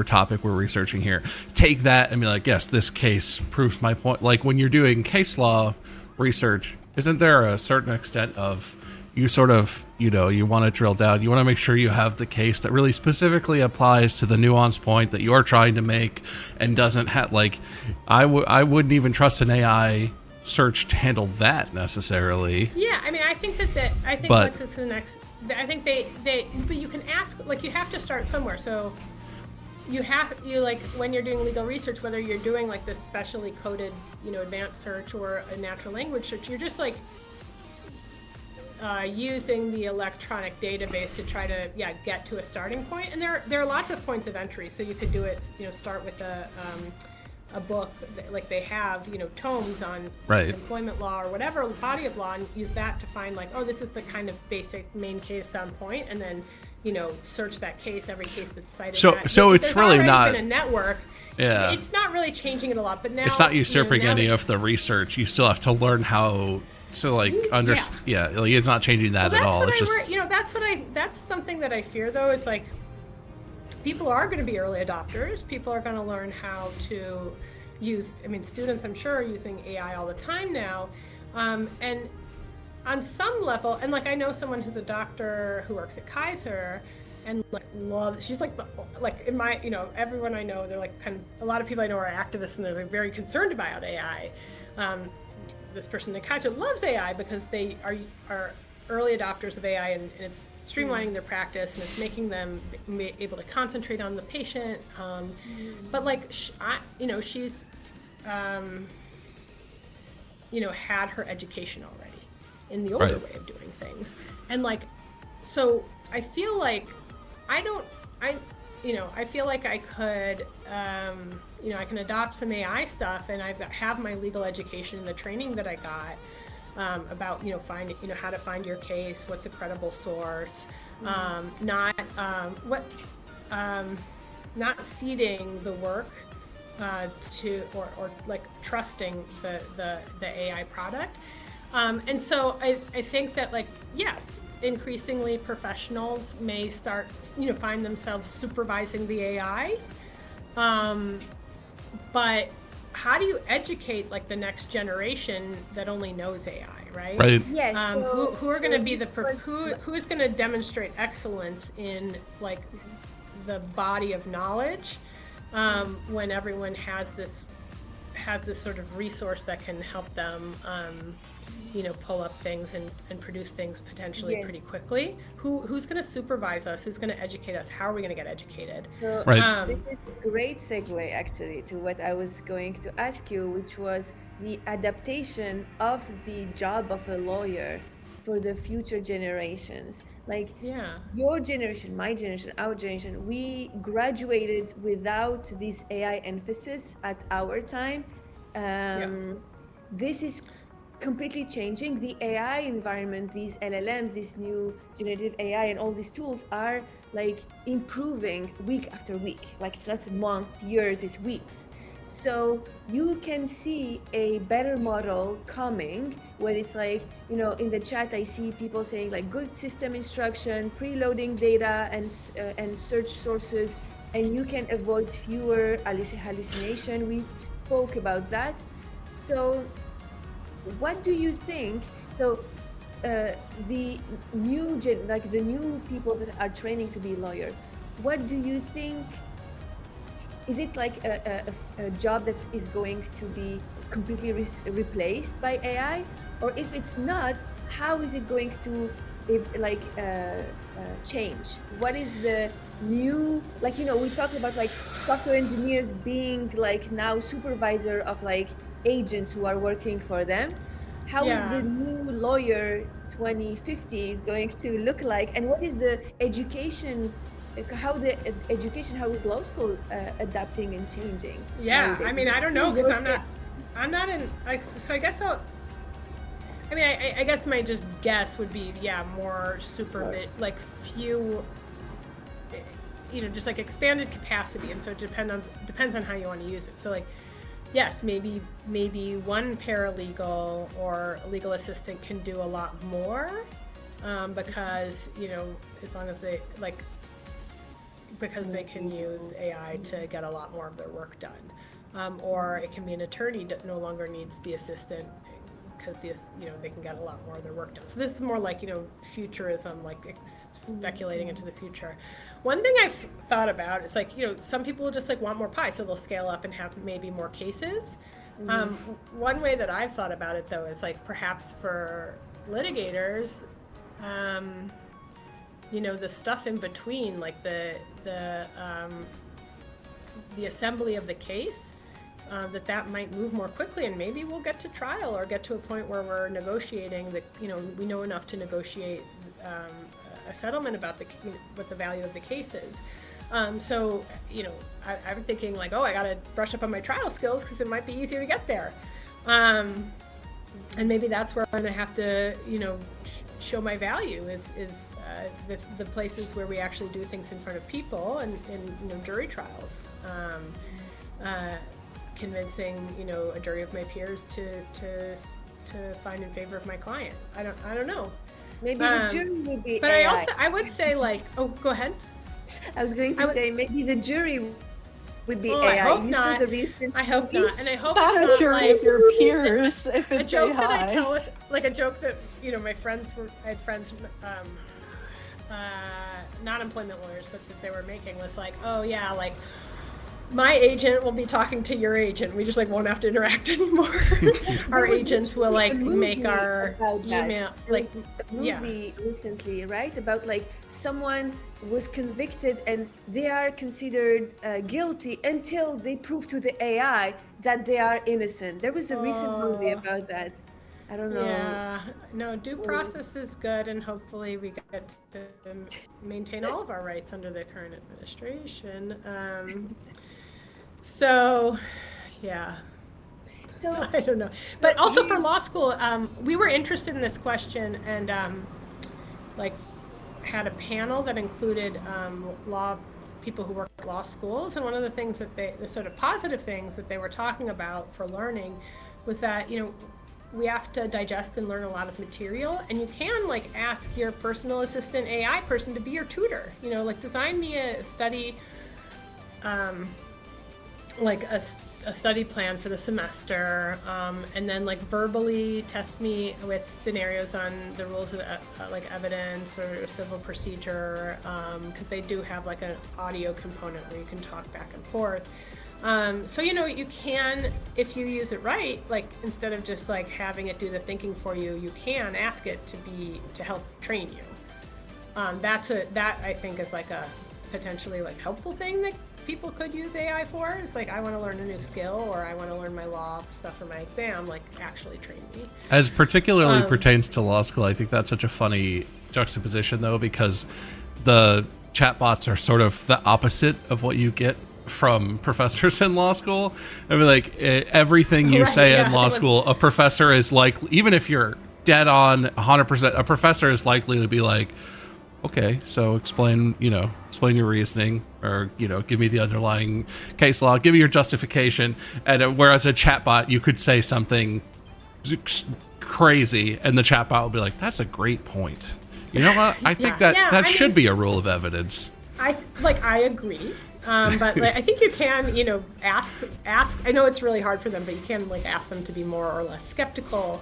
topic we're researching here. Take that and be like, yes, this case proves my point. Like when you're doing case law research, isn't there a certain extent of you sort of, you want to drill down, you want to make sure you have the case that really specifically applies to the nuanced point that you're trying to make and doesn't have, like, I wouldn't even trust an AI search to handle that necessarily. Yeah, I think Lexis is the next, I think but you can ask, like, you have to start somewhere. So you like when you're doing legal research, whether you're doing like this specially coded, advanced search or a natural language search, you're just like using the electronic database to try to get to a starting point. And there are lots of points of entry. So you could do it, start with a book, like they have, tomes on employment law or whatever body of law, and use that to find like, oh, this is the kind of basic main case on point, and then search that case, every case that's cited. So it's really not been a network. Yeah, it's not really changing it a lot, but now it's not usurping any of the research. You still have to learn how to like understand. Yeah, like it's not changing that at all. It's just that's something that I fear though. Is like people are going to be early adopters. People are going to learn how to use. Students I'm sure are using AI all the time now, and on some level, and like I know someone who's a doctor who works at Kaiser, and like loves. She's like in my everyone I know, they're like kind of a lot of people I know are activists, and they're like very concerned about AI. This person at Kaiser loves AI because they are early adopters of AI, and it's streamlining their practice, and it's making them able to concentrate on the patient. But like she's had her education already in the older way of doing things, and like so I feel like I feel like I could I can adopt some AI stuff, and have my legal education and the training that I got about finding how to find your case, what's a credible source, not ceding the work to or like trusting the AI product. And so I think that like, yes, increasingly professionals may start, find themselves supervising the AI. But how do you educate like the next generation that only knows AI, right? Right. Yes. Who are going to be who is going to demonstrate excellence in like the body of knowledge when everyone has has this sort of resource that can help them, pull up things and produce things potentially Yes. pretty quickly. Who's going to supervise us? Who's going to educate us? How are we going to get educated? So Right. this is a great segue actually to what I was going to ask you, which was the adaptation of the job of a lawyer for the future generations. Like Yeah. your generation, my generation, our generation, we graduated without this AI emphasis at our time. This is completely changing. The AI environment, these LLMs, this new generative AI and all these tools are like improving week after week. Like it's not months, years, it's weeks. So you can see a better model coming when it's like, in the chat I see people saying like good system instruction, preloading data and search sources, and you can avoid fewer hallucination. We spoke about that. So what do you think? So the new people that are training to be lawyers, what do you think? Is it like a job that is going to be completely replaced by AI? Or if it's not, how is it going to change? What is the new, we talked about like software engineers being like now supervisor of like agents who are working for them. How is the new lawyer 2050 is going to look like? And what is the education, how is law school adapting and changing? Yeah, nowadays? I mean, I don't know, because I'm not in, so I guess I guess my just guess would be, more few, just like expanded capacity. And so it depends on how you want to use it. So like, yes, maybe one paralegal or a legal assistant can do a lot more, because, as long as they because they can use AI to get a lot more of their work done. Or it can be an attorney that no longer needs the assistant because they can get a lot more of their work done. So this is more like, futurism, like speculating into the future. One thing I've thought about is like, some people just like want more pie, so they'll scale up and have maybe more cases. One way that I've thought about it though is like perhaps for litigators, the stuff in between, like the assembly of the case, that might move more quickly, and maybe we'll get to trial or get to a point where we're negotiating we know enough to negotiate a settlement about what the value of the case is. So I'm thinking like, I got to brush up on my trial skills because it might be easier to get there, and maybe that's where I'm going to have to show my value is the places where we actually do things in front of people and jury trials, convincing a jury of my peers to find in favor of my client. I don't know. Maybe the jury would be but AI. I would say like, go ahead. I was going to say maybe the jury would be Oh, AI. I hope You not. saw the recent I hope not, and I hope Not it's a not jury like of your peers if a it's joke AI. that I tell with, like a joke that my friends I had friends, not employment lawyers, but that they were making was like, oh yeah, like my agent will be talking to your agent. We just like won't have to interact anymore. Our There was agents will literally like a make movie our about that. email There like was a movie recently, right? About like someone was convicted and they are considered guilty until they prove to the AI that they are innocent. There was a recent movie about that. I don't know. Yeah, no, due process is good, and hopefully we get to maintain all of our rights under the current administration. So, yeah. So I don't know. But also for law school, we were interested in this question and had a panel that included people who work at law schools. And one of the things that the sort of positive things that they were talking about for learning was that, we have to digest and learn a lot of material, and you can like ask your personal assistant AI person to be your tutor, like design me a study, like a study plan for the semester, and then like verbally test me with scenarios on the rules of like evidence or civil procedure, because they do have like an audio component where you can talk back and forth. So, you know, you can, if you use it right, like instead of just like having it do the thinking for you, you can ask it to help train you. That I think is like a potentially like helpful thing that people could use AI for. It's like, I want to learn a new skill, or I want to learn my law stuff for my exam, like actually train me. As particularly pertains to law school, I think that's such a funny juxtaposition, though, because the chatbots are sort of the opposite of what you get from professors in law school. I mean, like, everything you say in law school, a professor is like, even if you're dead on 100%, a professor is likely to be like, okay, so explain your reasoning, or, give me the underlying case law, give me your justification. And whereas a chatbot, you could say something crazy and the chatbot will be like, that's a great point. You know what? I think that should be a rule of evidence. I agree. But like, I think you can, ask, I know it's really hard for them, but you can like ask them to be more or less skeptical.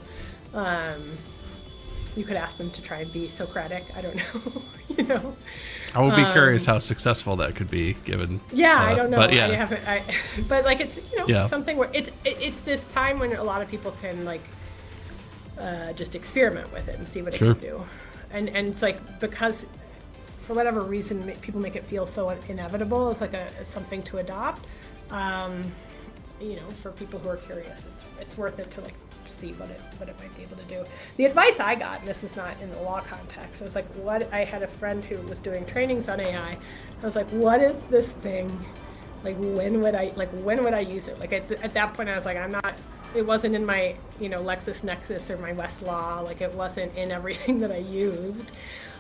You could ask them to try and be Socratic. I don't know, I would be curious how successful that could be given. Yeah, I don't know. But yeah. But like it's, something where it's this time when a lot of people can like just experiment with it and see what it can do. And it's like, because for whatever reason, people make it feel so inevitable. It's like something to adopt. For people who are curious, it's worth it to like see what it might be able to do. The advice I got, and this is not in the law context, I was like, I had a friend who was doing trainings on AI. I was like, what is this thing? Like, when would I use it? Like at that point, I was like, it wasn't in my, LexisNexis or my Westlaw. Like, it wasn't in everything that I used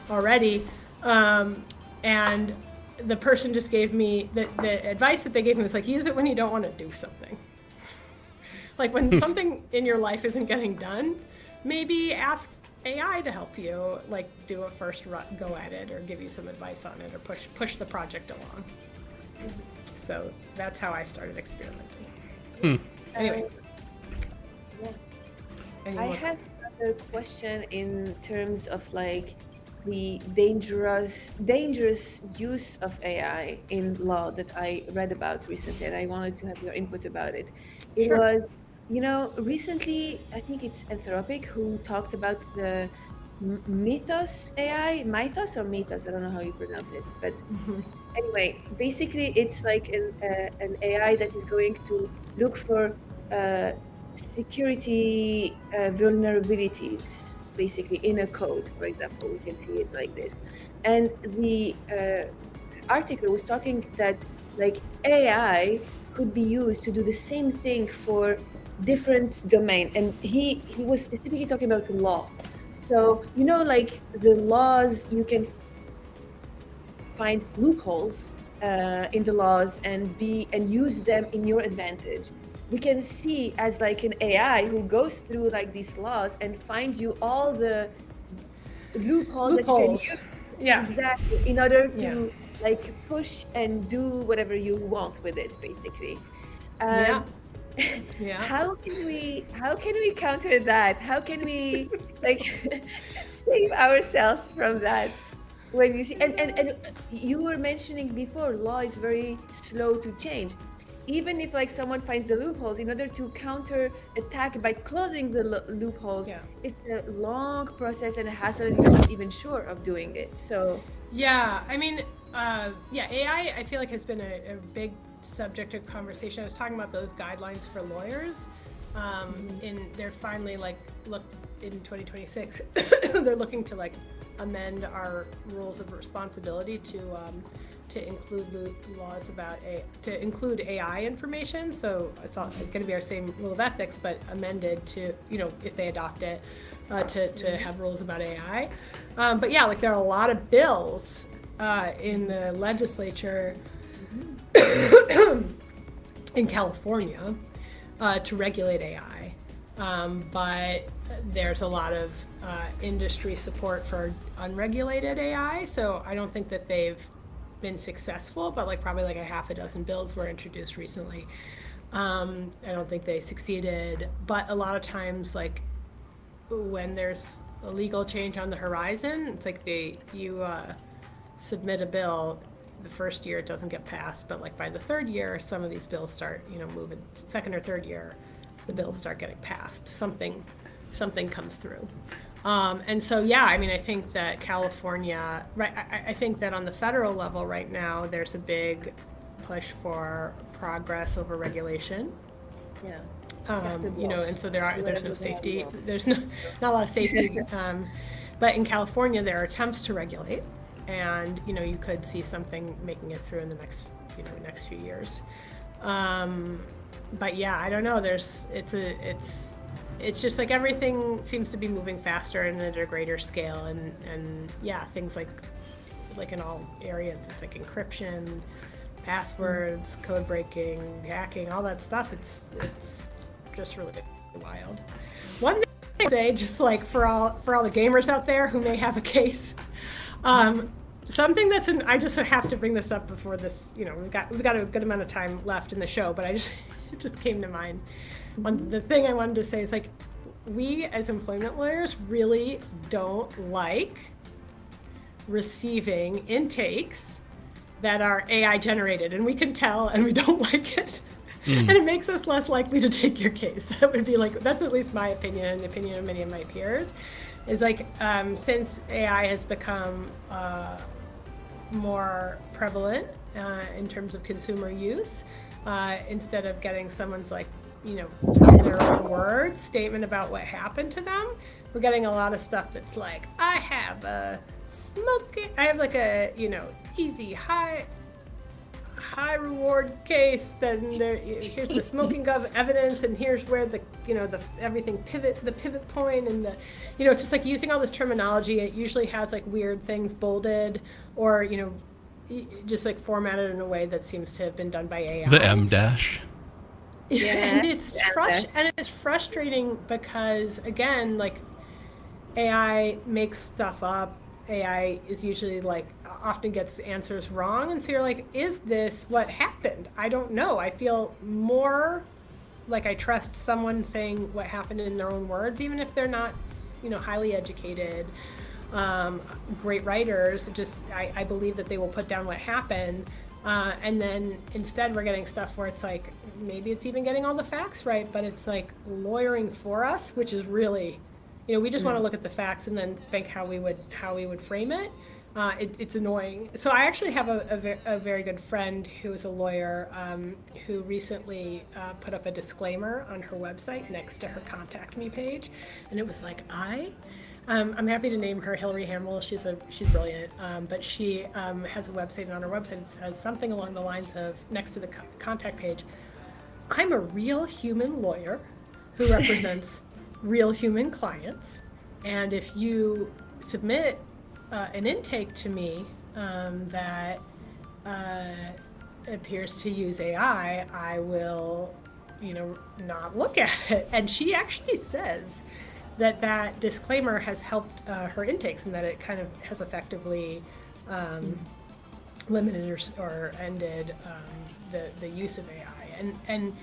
already. And the person just gave me, the advice that they gave me was like, use it when you don't want to do something. Like when something in your life isn't getting done, maybe ask AI to help you, like do a first go at it, or give you some advice on it, or push the project along. So that's how I started experimenting. Anyway. I have another question in terms of like the dangerous use of AI in law that I read about recently, and I wanted to have your input about it. It was, recently, I think it's Anthropic who talked about the Mythos AI, Mythos or Mythos, I don't know how you pronounce it, but anyway, basically it's like an AI that is going to look for security vulnerabilities, basically in a code, for example. We can see it like this. And the article was talking that like AI could be used to do the same thing for different domain, and he was specifically talking about law. So like the laws, you can find loopholes in the laws and use them in your advantage. We can see as like an AI who goes through like these laws and finds you all the loopholes that you can use. Yeah, exactly, in order to like push and do whatever you want with it, basically. How can we counter that? How can we like save ourselves from that? When you see, and you were mentioning before, law is very slow to change. Even if like someone finds the loopholes, in order to counter attack by closing the loopholes, it's a long process and a hassle, and you're not even sure of doing it. So I mean, AI I feel like has been a big subject of conversation. I was talking about those guidelines for lawyers. They're finally like, look, in 2026, they're looking to like amend our rules of responsibility to include laws about to include AI information. So it's all going to be our same rule of ethics, but amended to, if they adopt it, to have rules about AI. But yeah, like there are a lot of bills in the legislature in California to regulate AI. But there's a lot of industry support for unregulated AI. So I don't think that they've been successful, but like probably like a half a dozen bills were introduced recently. I don't think they succeeded, but a lot of times like when there's a legal change on the horizon, it's like you submit a bill, the first year it doesn't get passed, but like by the third year, some of these bills start, moving. Second or third year, the bills start getting passed. Something comes through. And so, yeah, I mean, I think that California, right, I think that on the federal level right now, there's a big push for progress over regulation. Yeah. And so there's no safety, there's not a lot of safety. But in California, there are attempts to regulate, and, you could see something making it through in the next few years. But yeah, I don't know, it's just like everything seems to be moving faster and at a greater scale, and yeah, things like in all areas, it's like encryption, passwords, code breaking, hacking, all that stuff. It's just really wild. One thing I say, just like for all the gamers out there who may have a case, something that's I just have to bring this up before this. We've got a good amount of time left in the show, but it just came to mind. The thing I wanted to say is, like, we as employment lawyers really don't like receiving intakes that are AI generated, and we can tell, and we don't like it. And it makes us less likely to take your case. That would be like, that's at least my opinion and the opinion of many of my peers, is like, since AI has become more prevalent in terms of consumer use, instead of getting someone's like, in their own words, statement about what happened to them, we're getting a lot of stuff that's like, I have like a, easy, high reward case, then here's the smoking gun evidence, and here's where the everything the pivot point, and it's just like using all this terminology. It usually has like weird things bolded, or just like formatted in a way that seems to have been done by AI. The M dash. Yeah. And it's frustrating because, again, like, AI makes stuff up. AI is usually like often gets answers wrong, and so you're like, is this what happened? I don't know. I feel more like I trust someone saying what happened in their own words, even if they're not, highly educated, great writers. Just I believe that they will put down what happened, and then instead we're getting stuff where it's like, maybe it's even getting all the facts right, but it's like lawyering for us, which is really, we just want to look at the facts and then think how we would frame it. It's annoying. So I actually have a very good friend who is a lawyer, who recently put up a disclaimer on her website next to her contact me page, and it was like, I'm happy to name her Hillary Hamill. She's brilliant, but she has a website, and on her website it says something along the lines of, next to the contact page, I'm a real human lawyer who represents real human clients, and if you submit an intake to me that appears to use AI, I will, not look at it. And she actually says that disclaimer has helped her intakes, and that it kind of has effectively limited or ended the use of AI. And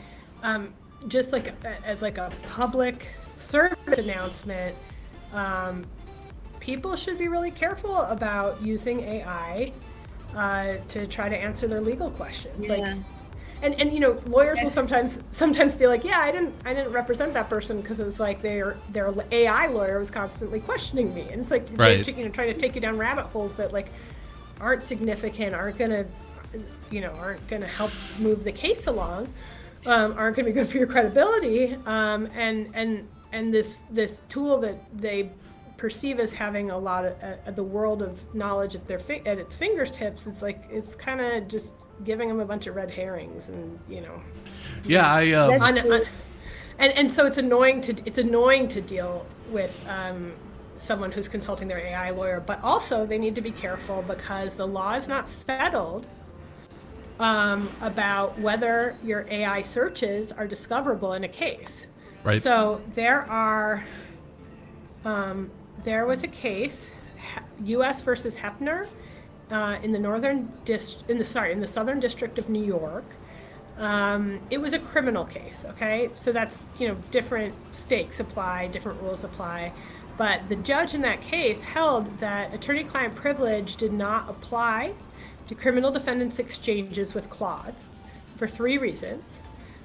just like as like a public service announcement, people should be really careful about using AI to try to answer their legal questions. Yeah. Like, and lawyers will sometimes be like, yeah, I didn't represent that person because it was like their AI lawyer was constantly questioning me, and it's like, right, trying to take you down rabbit holes that like aren't significant, aren't gonna help move the case along, aren't gonna be good for your credibility, and this tool that they perceive as having a lot of the world of knowledge at its fingertips is like, it's kind of just giving them a bunch of red herrings, and Yeah, and so it's annoying to deal with someone who's consulting their AI lawyer, but also they need to be careful because the law is not settled about whether your AI searches are discoverable in a case. Right. So there was a case, U.S. versus Hepner, in the Southern District of New York. It was a criminal case. Okay, so that's different stakes apply, different rules apply, but the judge in that case held that attorney-client privilege did not apply to criminal defendants' exchanges with Claude for 3 reasons.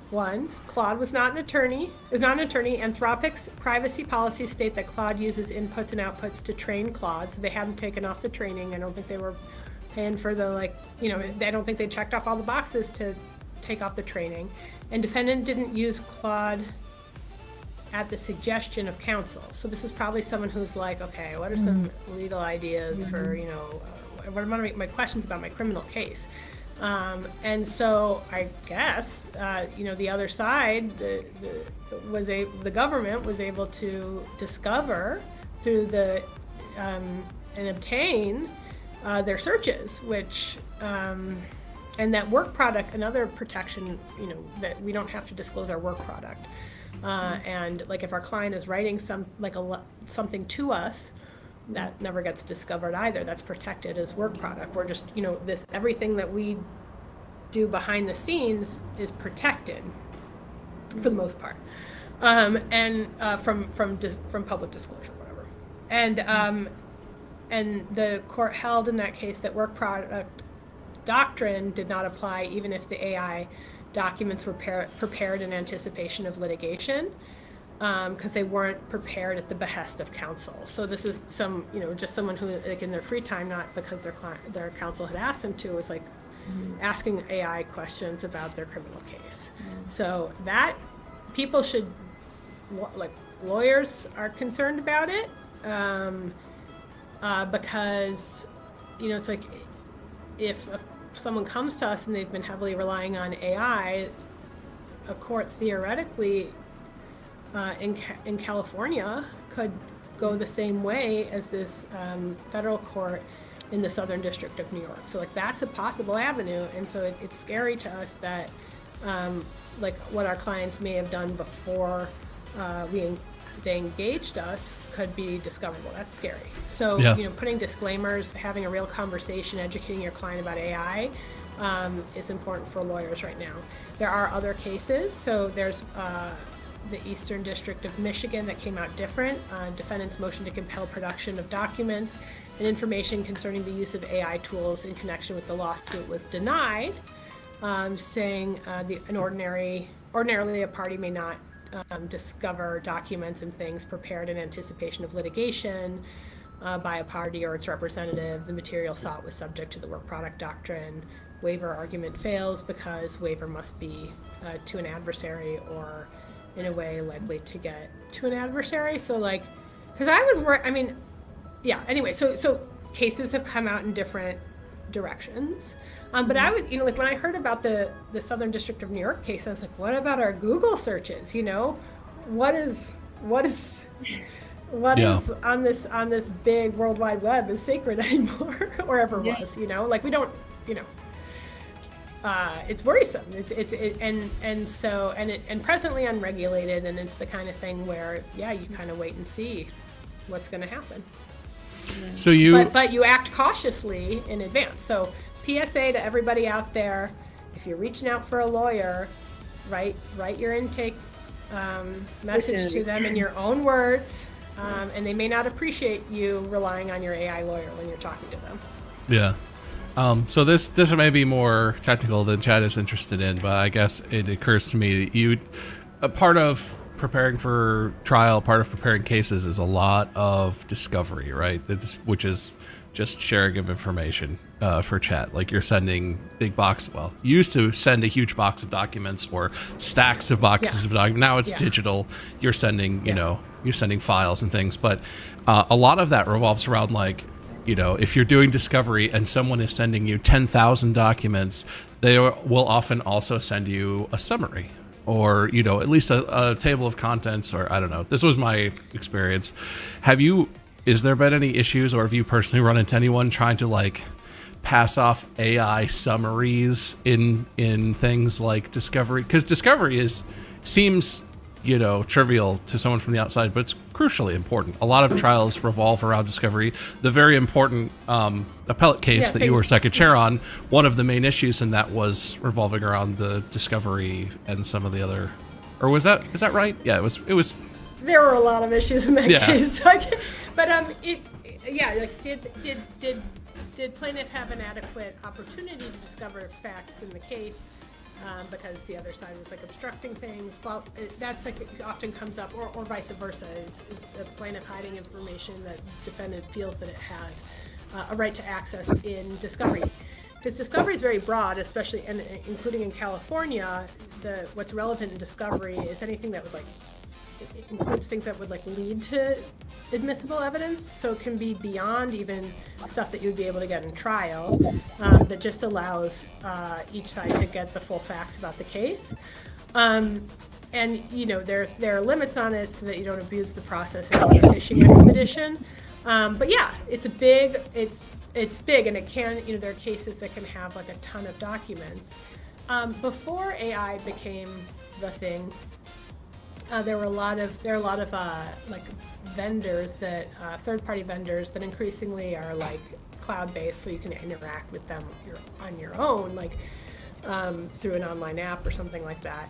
1, Claude is not an attorney. Anthropic's privacy policies state that Claude uses inputs and outputs to train Claude, so they hadn't taken off the training. I don't think they were paying for the, I don't think they checked off all the boxes to take off the training. And defendant didn't use Claude at the suggestion of counsel. So this is probably someone who's like, okay, what are some legal ideas for, what are my questions about my criminal case? And so I guess, the other side, the government was able to discover through and obtain their searches, which, and that work product, another protection, that we don't have to disclose our work product. And like if our client is writing something to us, that never gets discovered either. That's protected as work product. We're just, everything that we do behind the scenes is protected for the most part, and from public disclosure, whatever. And the court held in that case that work product doctrine did not apply even if the AI documents were prepared in anticipation of litigation, because they weren't prepared at the behest of counsel. So this is just someone who, like, in their free time, not because their counsel had asked them to, was like asking AI questions about their criminal case. So that people should, lawyers are concerned about it, because it's like if someone comes to us and they've been heavily relying on AI, a court theoretically in California could go the same way as this federal court in the Southern District of New York. So that's a possible avenue, and so it's scary to us that what our clients may have done before they engaged us could be discoverable. That's scary. So putting disclaimers, having a real conversation, educating your client about AI is important for lawyers right now. There are other cases. So there's the Eastern District of Michigan that came out different. Defendant's motion to compel production of documents and information concerning the use of AI tools in connection with the lawsuit was denied, saying ordinarily a party may not discover documents and things prepared in anticipation of litigation by a party or its representative. The material sought was subject to the work product doctrine. Waiver argument fails because waiver must be to an adversary or in a way likely to get to an adversary. So because I was worried, anyway, so cases have come out in different directions. But I was, when I heard about the Southern District of New York case, I was like, what about our Google searches? What is on this big World Wide Web is sacred anymore, or ever was, we don't, it's worrisome. And presently unregulated, and it's the kind of thing where, you kind of wait and see what's going to happen. So but you act cautiously in advance. So PSA to everybody out there: if you're reaching out for a lawyer, write your intake message to them in your own words, and they may not appreciate you relying on your AI lawyer when you're talking to them. Yeah. So this may be more technical than Chad is interested in, but I guess it occurs to me that a part of preparing for trial, part of preparing cases is a lot of discovery, right? Which is just sharing of information for chat. Like you're sending you used to send a huge box of documents or stacks of boxes of documents. Now it's digital. You're sending, you're sending files and things. But a lot of that revolves around if you're doing discovery and someone is sending you 10,000 documents, they will often also send you a summary or, at least a table of contents, or I don't know. This was my experience. Is there been any issues, or have you personally run into anyone trying to pass off AI summaries in things like discovery? Because discovery seems trivial to someone from the outside, but it's crucially important. A lot of trials revolve around discovery. The very important appellate case that you were second chair on, one of the main issues in that was revolving around the discovery and some of the other, or is that right? Yeah, it was. There were a lot of issues in that case. But did did plaintiff have an adequate opportunity to discover facts in the case because the other side was like obstructing things? Well, that's like it often comes up, or vice versa. Is the plaintiff hiding information that defendant feels that it has a right to access in discovery? Because discovery is very broad, especially and including in California. What's relevant in discovery is anything that would like it includes things that would like lead to admissible evidence, so it can be beyond even stuff that you'd be able to get in trial, that just allows each side to get the full facts about the case. And you know, there are limits on it so that you don't abuse the process and be a fishing expedition. But yeah, it's big, and it can, you know, there are cases that can have like a ton of documents. Before AI became the thing, there are a lot of like vendors that third-party vendors that increasingly are like cloud-based, so you can interact with them on your own, like through an online app or something like that,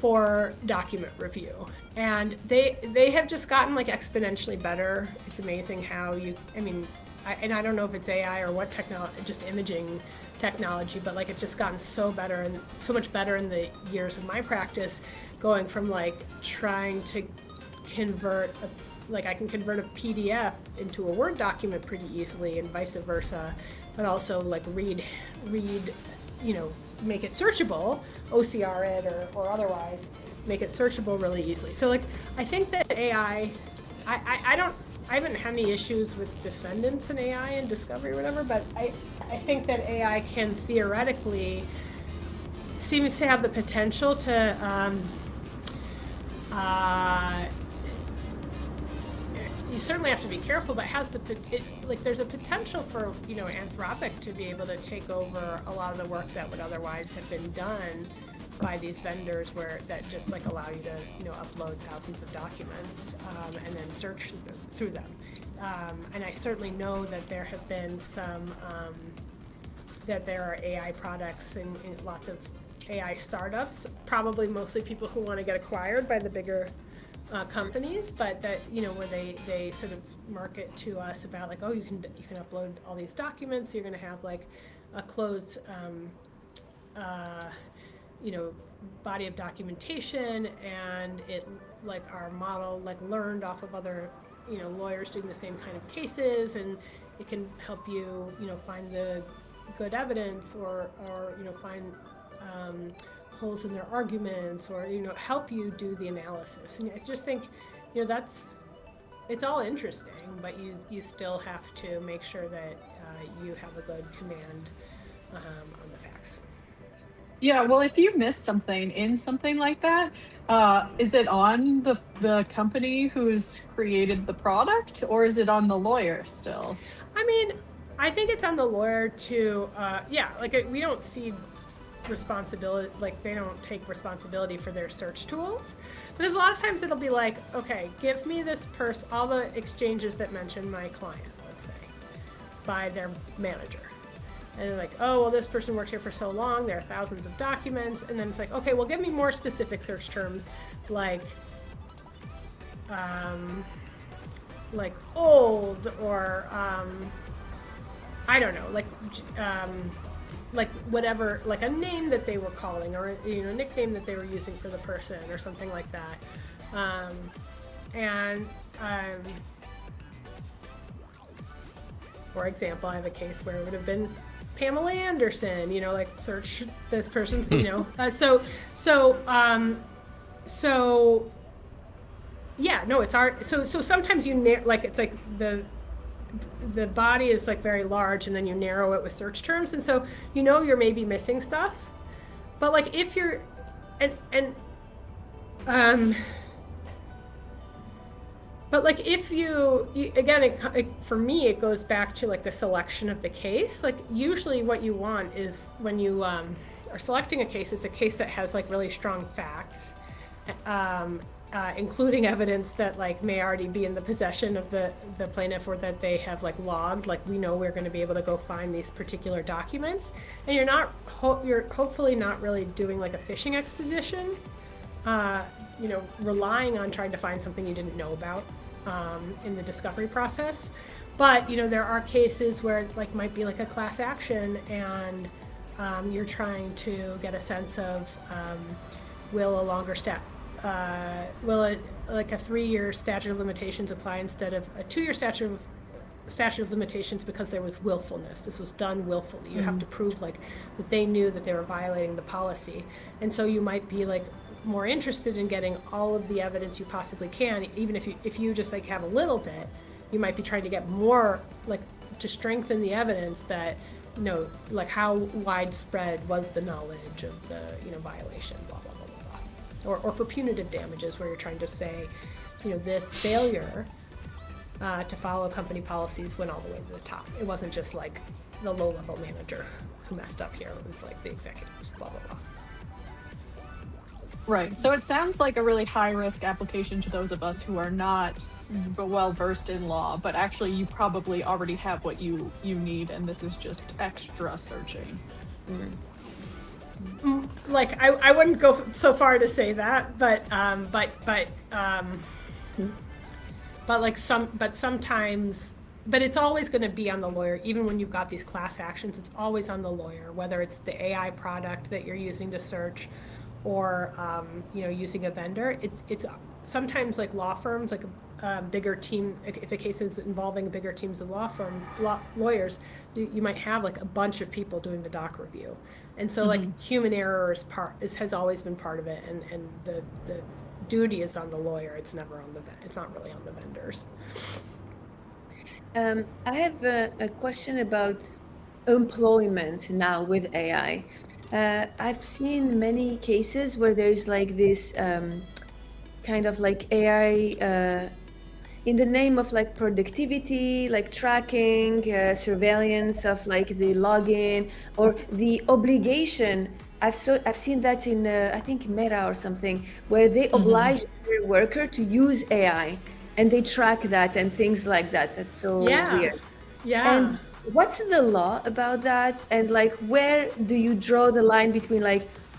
for document review. And they have just gotten like exponentially better. It's amazing how I don't know if it's AI or what technology, just imaging technology, but like it's just gotten so better and so much better in the years of my practice, going from like trying to convert I can convert a PDF into a Word document pretty easily, and vice versa, but also like read, you know, make it searchable, OCR it or otherwise make it searchable really easily. So like I think that AI, I haven't had any issues with defendants in AI and discovery or whatever, but I think that AI can theoretically seems to have the potential to you certainly have to be careful, but there's a potential for, you know, Anthropic to be able to take over a lot of the work that would otherwise have been done by these vendors, where that just like allow you to, you know, upload thousands of documents and then search through them. And I certainly know that there have been some that there are AI products in lots of AI startups, probably mostly people who want to get acquired by the bigger companies, but that, you know, where they sort of market to us about like, oh, you can upload all these documents, you're going to have like a closed you know, body of documentation, and it like our model like learned off of other, you know, lawyers doing the same kind of cases, and it can help you, you know, find the good evidence or you know, find holes in their arguments, or, you know, help you do the analysis. And I just think, you know, it's all interesting, but you still have to make sure that you have a good command on the facts. Yeah, well, if you miss something in something like that, is it on the company who's created the product, or is it on the lawyer still? I mean, I think it's on the lawyer to, we don't see responsibility, like they don't take responsibility for their search tools. Because a lot of times it'll be like, okay, give me this all the exchanges that mention my client, let's say, by their manager. And they're like, oh, well, this person worked here for so long, there are thousands of documents. And then it's like, okay, well, give me more specific search terms, like old, or I don't know, like whatever, like a name that they were calling, or, you know, a nickname that they were using for the person, or something like that. For example, I have a case where it would have been Pamela Anderson, you know, like search this person's, you know, yeah, no, it's our, so sometimes you like, it's like the body is like very large, and then you narrow it with search terms, and so, you know, you're maybe missing stuff, but like if you're, but like if you again, for me, it goes back to like the selection of the case. Like usually what you want is, when you are selecting a case, is a case that has like really strong facts, including evidence that like may already be in the possession of the plaintiff, or that they have like logged, like we know we're going to be able to go find these particular documents, and you're hopefully not really doing like a fishing expedition, you know, relying on trying to find something you didn't know about in the discovery process. But, there are cases where it might be like a class action, and you're trying to get a sense of will a longer will a 3-year statute of limitations apply instead of a 2-year statute of limitations because there was willfulness. This was done willfully. You have to prove that they knew that they were violating the policy, and so you might be more interested in getting all of the evidence you possibly can, even if you just have a little bit. You might be trying to get more, to strengthen the evidence that, how widespread was the knowledge of the, violation, blah, blah, blah, blah, blah. Or for punitive damages, where you're trying to say, this failure to follow company policies went all the way to the top. It wasn't just the low-level manager who messed up here. It was the executives, blah, blah, blah. Right. So it sounds like a really high-risk application to those of us who are not well-versed in law, but actually you probably already have what you need, and this is just extra searching. I wouldn't go so far to say that, but sometimes, but it's always going to be on the lawyer. Even when you've got these class actions, it's always on the lawyer, whether it's the AI product that you're using to search, or using a vendor. It's sometimes law firms, a bigger team. If a case is involving bigger teams of lawyers, you might have a bunch of people doing the doc review, and so human error has always been part of it, and the duty is on the lawyer. It's never on it's not really on the vendors. I have a question about employment now with AI. I've seen many cases where there's this kind of AI in the name of productivity, tracking, surveillance of the login, or the obligation. I've seen that in I think Meta or something, where they oblige their worker to use AI, and they track that and things like that. That's so weird. Yeah. And what's the law about that? And where do you draw the line between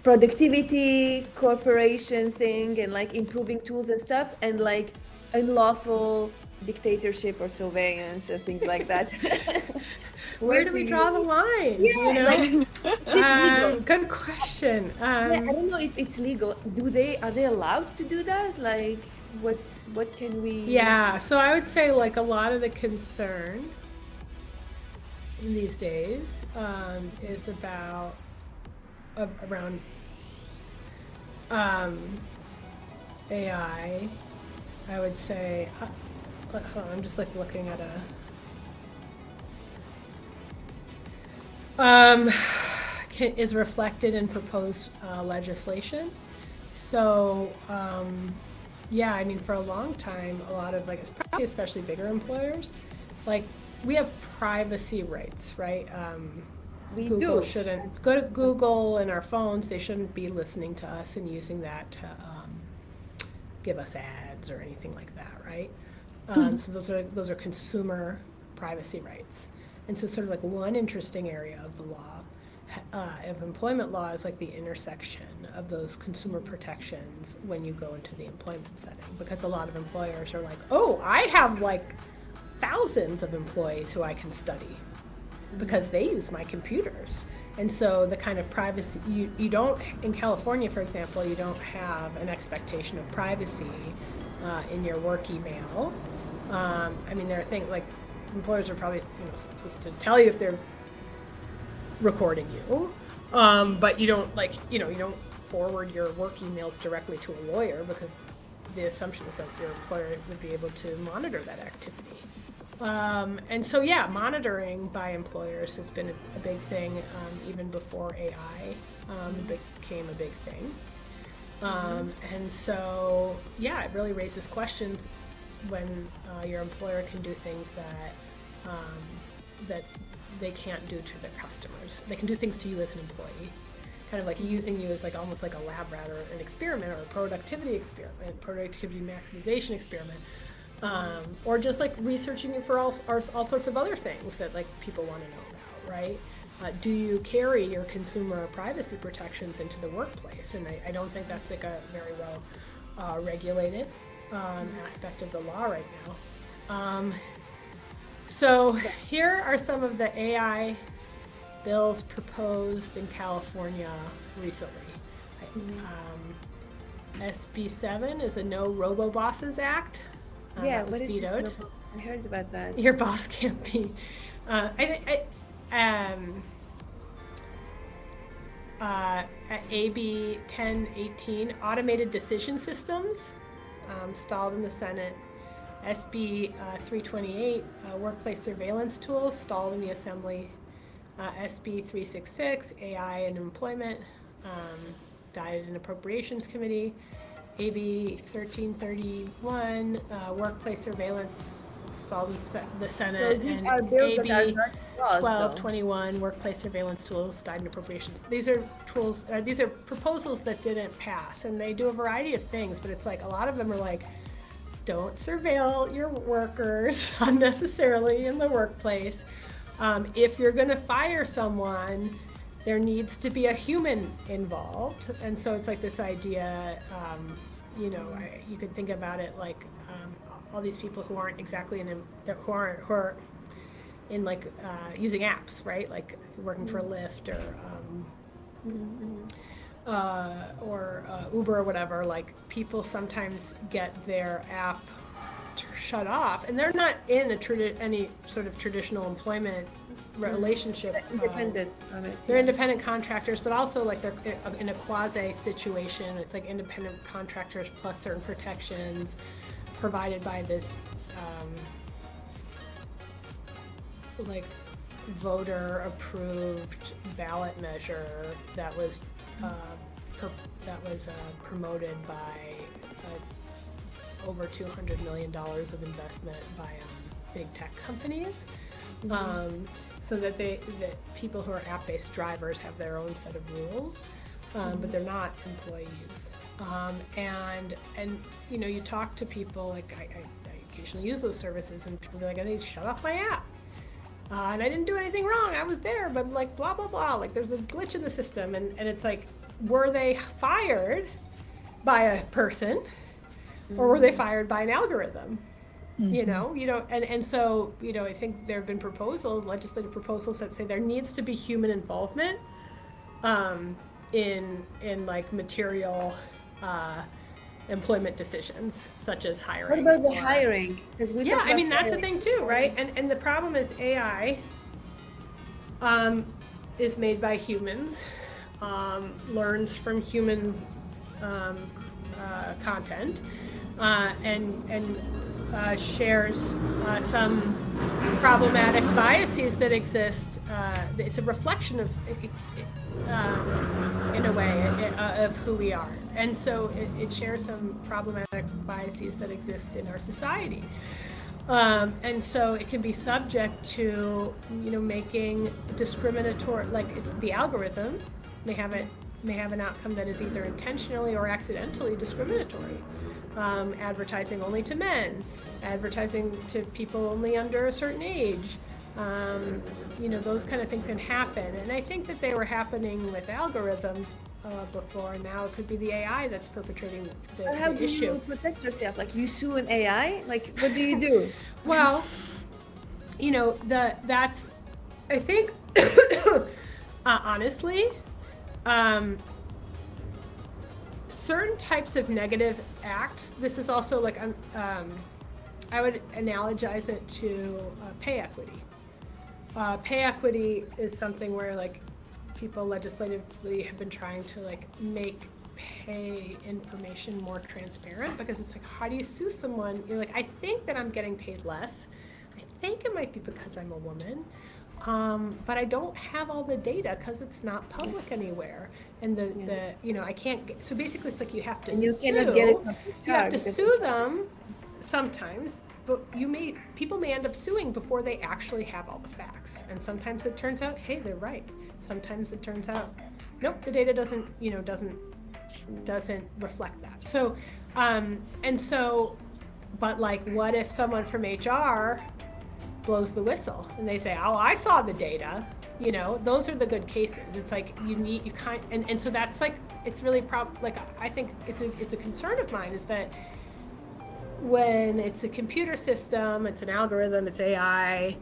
productivity, corporation thing, and improving tools and stuff, and unlawful dictatorship or surveillance and things like that? Where do we draw the line? Yeah, good question. I don't know if it's legal. Are they allowed to do that? What can we? Yeah, so I would say a lot of the concern these days is around AI. I would say, hold on, I'm just looking at is reflected in proposed legislation. So yeah, I mean, for a long time, a lot of especially bigger employers, we have privacy rights, right? Google shouldn't go to Google and our phones. They shouldn't be listening to us and using that to give us ads or anything like that, right? So those are consumer privacy rights. And so sort of one interesting area of the law, of employment law, is the intersection of those consumer protections when you go into the employment setting, because a lot of employers are oh, I have thousands of employees who I can study because they use my computers. And so the kind of privacy, you don't, in California, for example, you don't have an expectation of privacy in your work email. I mean, there are things employers are probably supposed to tell you if they're recording you, but you don't you don't forward your work emails directly to a lawyer, because the assumption is that your employer would be able to monitor that activity. And so, yeah, monitoring by employers has been a big thing, even before AI became a big thing. And so, yeah, it really raises questions when your employer can do things that they can't do to their customers. They can do things to you as an employee, kind of using you as almost like a lab rat or an experiment, or a productivity maximization experiment. Or just researching you for all sorts of other things that people want to know about, right? Do you carry your consumer privacy protections into the workplace? And I don't think that's a very well regulated aspect of the law right now. So here are some of the AI bills proposed in California recently. SB 7 is a No Robo-Bosses Act. Yeah, that was what is vetoed. this? I heard about that. Your boss can't be. AB 1018, automated decision systems, stalled in the Senate. SB 328, workplace surveillance tools, stalled in the Assembly. SB 366, AI and employment, died in Appropriations Committee. AB 1331, workplace surveillance, stalled in the Senate. So these and are bills that are AB not laws, though. 1221, workplace surveillance tools, died in Appropriations. These are tools. These are proposals that didn't pass, and they do a variety of things. But it's like a lot of them are like, don't surveil your workers unnecessarily in the workplace. If you're going to fire someone, there needs to be a human involved. And so it's like this idea, you could think about it like all these people who aren't exactly who are in like using apps, right? Like working for Lyft or Uber or whatever. Like people sometimes get their app shut off, and they're not in any sort of traditional employment relationship. Independent of it. They're independent contractors, but also like they're in a quasi situation. It's like independent contractors plus certain protections provided by this like voter approved ballot measure that was promoted by over $200 million of investment by big tech companies, so that people who are app-based drivers have their own set of rules, but they're not employees. And you talk to people, like I occasionally use those services, and people are like, they shut off my app. And I didn't do anything wrong. I was there, but like blah, blah, blah. Like there's a glitch in the system. And it's like, were they fired by a person or were they fired by an algorithm? And so, I think there have been legislative proposals that say there needs to be human involvement in like material employment decisions, such as hiring. What about the hiring? Because that's the thing too, right? And the problem is AI is made by humans, learns from human content, and shares some problematic biases that exist. It's a reflection of, in a way, of who we are. And so it shares some problematic biases that exist in our society. And so it can be subject to, making discriminatory, like it's the algorithm may have an outcome that is either intentionally or accidentally discriminatory. Advertising only to men, advertising to people only under a certain age. Those kind of things can happen. And I think that they were happening with algorithms before, and now it could be the AI that's perpetrating the How do issue. you protect yourself? Like you sue an AI? Like what do you do? Well, that's, I think, honestly, certain types of negative acts, this is also like, I would analogize it to pay equity. Pay equity is something where like people legislatively have been trying to like make pay information more transparent, because it's like, how do you sue someone? You're like, I think that I'm getting paid less. I think it might be because I'm a woman. But I don't have all the data because it's not public anywhere. And I can't get, so basically it's like you have to And you sue. cannot get it from You have to HR sue them sometimes, but people may end up suing before they actually have all the facts. And sometimes it turns out, hey, they're right. Sometimes it turns out, nope, the data doesn't reflect that. So, but like, what if someone from HR blows the whistle and they say, oh, I saw the data, those are the good cases. It's like and so that's like, it's really I think it's a concern of mine, is that when it's a computer system, it's an algorithm, it's AI,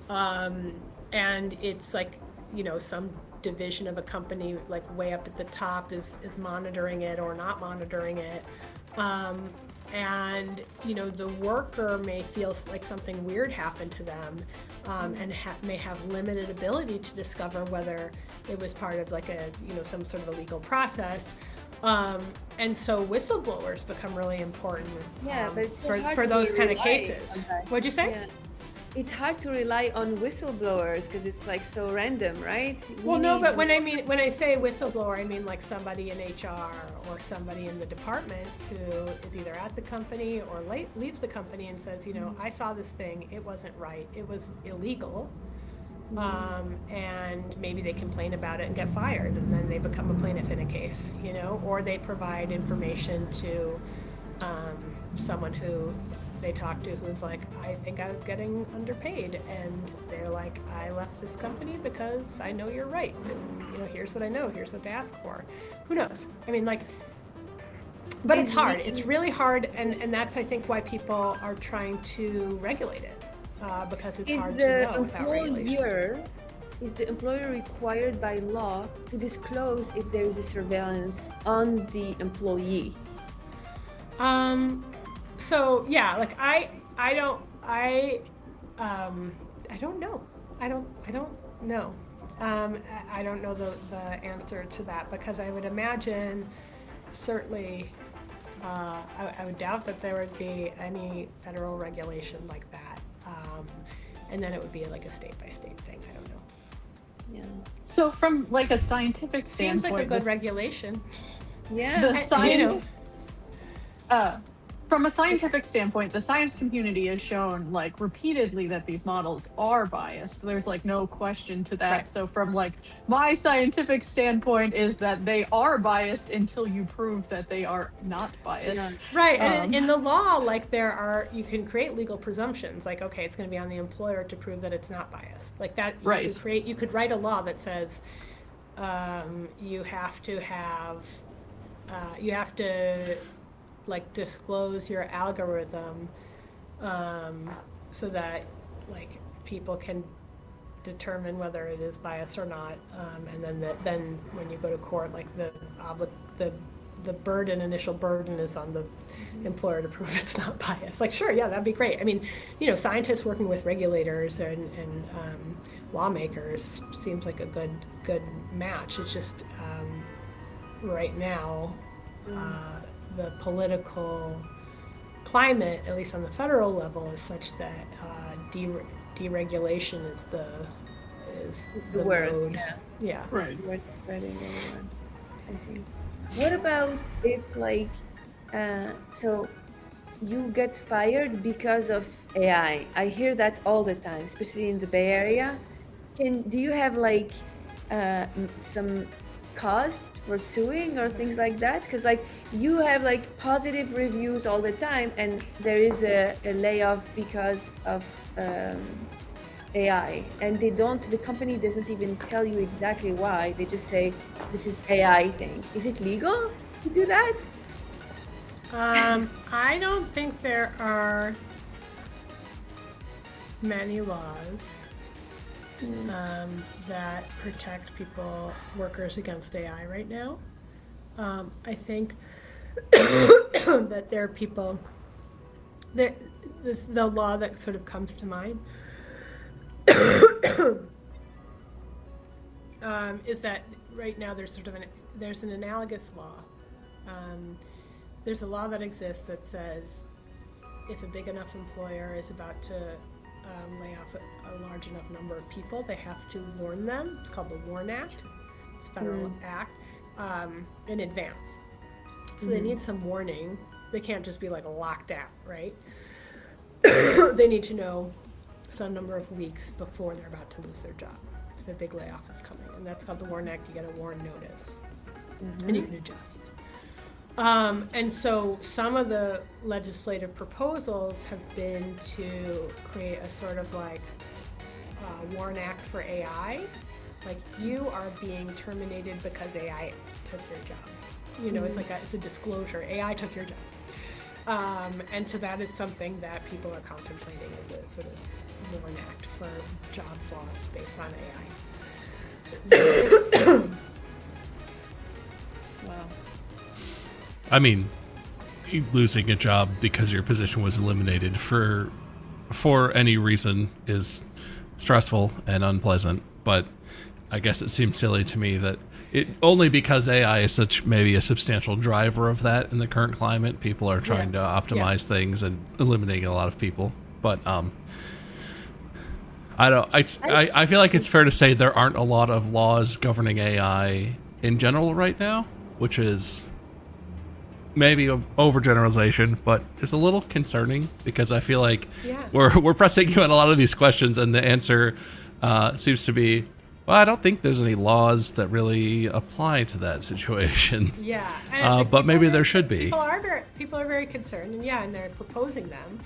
and it's like, some division of a company like way up at the top is monitoring it or not monitoring it. And the worker may feel like something weird happened to them, and may have limited ability to discover whether it was part of like some sort of a legal process. And so whistleblowers become really important, Yeah, but it's so hard for to those kind of rely cases. on that. What'd you say? Yeah. It's hard to rely on whistleblowers because it's like so random, right? Well, no, but when I say whistleblower, I mean like somebody in HR or somebody in the department who is either at the company or leaves the company and says, I saw this thing, it wasn't right, it was illegal, and maybe they complain about it and get fired, and then they become a plaintiff in a case, or they provide information to someone who they talk to who's like, I think I was getting underpaid, and they're like, I left this company because I know you're right, and here's what I know, here's what to ask for. Who knows? I mean, like, but it's hard. It's really hard, and that's, I think, why people are trying to regulate it, because it's hard to know without regulation. Is the employer required by law to disclose if there is a surveillance on the employee? So yeah, like I don't know. I don't know the answer to that, because I would imagine, certainly, I would doubt that there would be any federal regulation like that, and then it would be like a state-by-state thing. I don't know. Yeah. So from like a scientific Seems standpoint, like a good regulation. Yeah. the science, from a scientific standpoint, the science community has shown like repeatedly that these models are biased. There's like no question to that. Right. So from like my scientific standpoint is that they are biased until you prove that they are not biased. Yeah. Right, and in the law, like you can create legal presumptions. Like, okay, it's going to be on the employer to prove that it's not biased. Like that, you could write a law that says you have to like disclose your algorithm, so that like people can determine whether it is biased or not, and then when you go to court, like the initial burden is on the employer to prove it's not biased. Like, sure, yeah, that'd be great. I mean, scientists working with regulators and lawmakers seems like a good match. It's just right now, the political climate, at least on the federal level, is such that deregulation is the word. mode. Yeah. Right. I see. What about if like, so you get fired because of AI? I hear that all the time, especially in the Bay Area. Do you have like some cost for suing or things like that? Because like you have like positive reviews all the time, and there is a layoff because of AI, and the company doesn't even tell you exactly why. They just say this is AI thing. Is it legal to do that? I don't think there are many laws that protect workers against AI right now. I think that there are people that the law that sort of comes to mind is that right now there's an analogous law. There's a law that exists that says if a big enough employer is about to lay off a large enough number of people, they have to warn them. It's called the WARN Act. It's a federal act, in advance. So they need some warning. They can't just be like locked out, right? They need to know some number of weeks before they're about to lose their job. The big layoff is coming, and that's called the WARN Act. You get a WARN notice, and you can adjust. And so some of the legislative proposals have been to create a sort of like WARN Act for AI. Like, you are being terminated because AI took your job. It's like it's a disclosure. AI took your job. And so that is something that people are contemplating as a sort of Warren Act for jobs loss based on AI. Wow. I mean, losing a job because your position was eliminated for any reason is stressful and unpleasant, but I guess it seems silly to me that it only because AI is such maybe a substantial driver of that in the current climate, people are trying to optimize things and eliminating a lot of people. But I feel like it's fair to say there aren't a lot of laws governing AI in general right now, which is maybe an overgeneralization, but it's a little concerning because I feel like we're pressing you on a lot of these questions, and the answer seems to be, well, I don't think there's any laws that really apply to that situation. Yeah, and but maybe there should be. People are very concerned, and they're proposing them,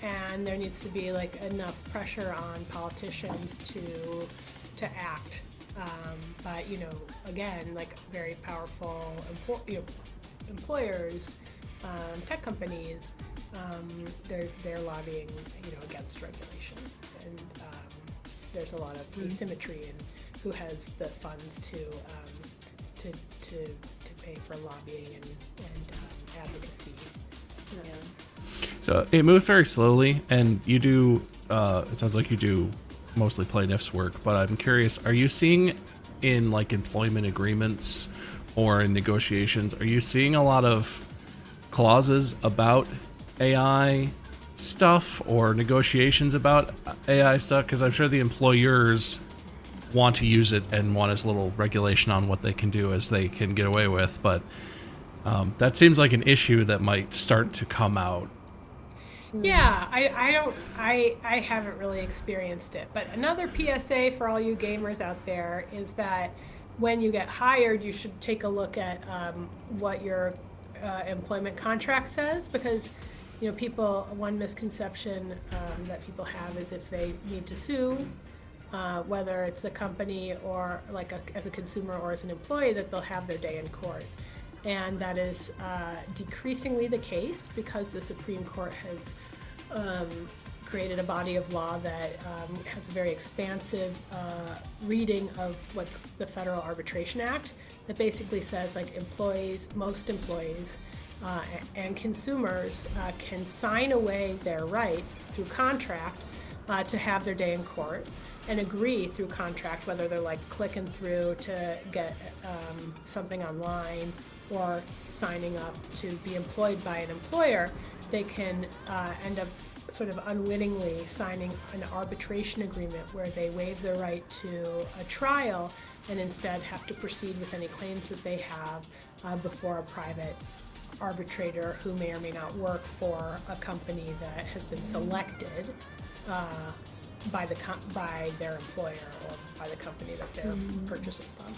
and there needs to be like enough pressure on politicians to act. But again, like very powerful employers, tech companies, they're lobbying against regulation, and there's a lot of asymmetry in who has the funds to pay for lobbying and advocacy. So it moves very slowly, and you do. It sounds like you do mostly plaintiffs' work, but I'm curious: are you seeing in like employment agreements or in negotiations? Are you seeing a lot of clauses about AI stuff or negotiations about AI stuff? Because I'm sure the employers want to use it and want as little regulation on what they can do as they can get away with, but that seems like an issue that might start to come out. Yeah, I haven't really experienced it, but another PSA for all you gamers out there is that when you get hired, you should take a look at what your employment contract says, because one misconception that people have is if they need to sue, whether it's a company or as a consumer or as an employee, that they'll have their day in court. And that is decreasingly the case because the Supreme Court has created a body of law that has a very expansive reading of what's the Federal Arbitration Act that basically says most employees and consumers can sign away their right through contract to have their day in court and agree through contract, whether they're clicking through to get something online or signing up to be employed by an employer. They can end up sort of unwittingly signing an arbitration agreement where they waive their right to a trial and instead have to proceed with any claims that they have before a private arbitrator who may or may not work for a company that has been selected by their employer or by the company that they're purchasing from.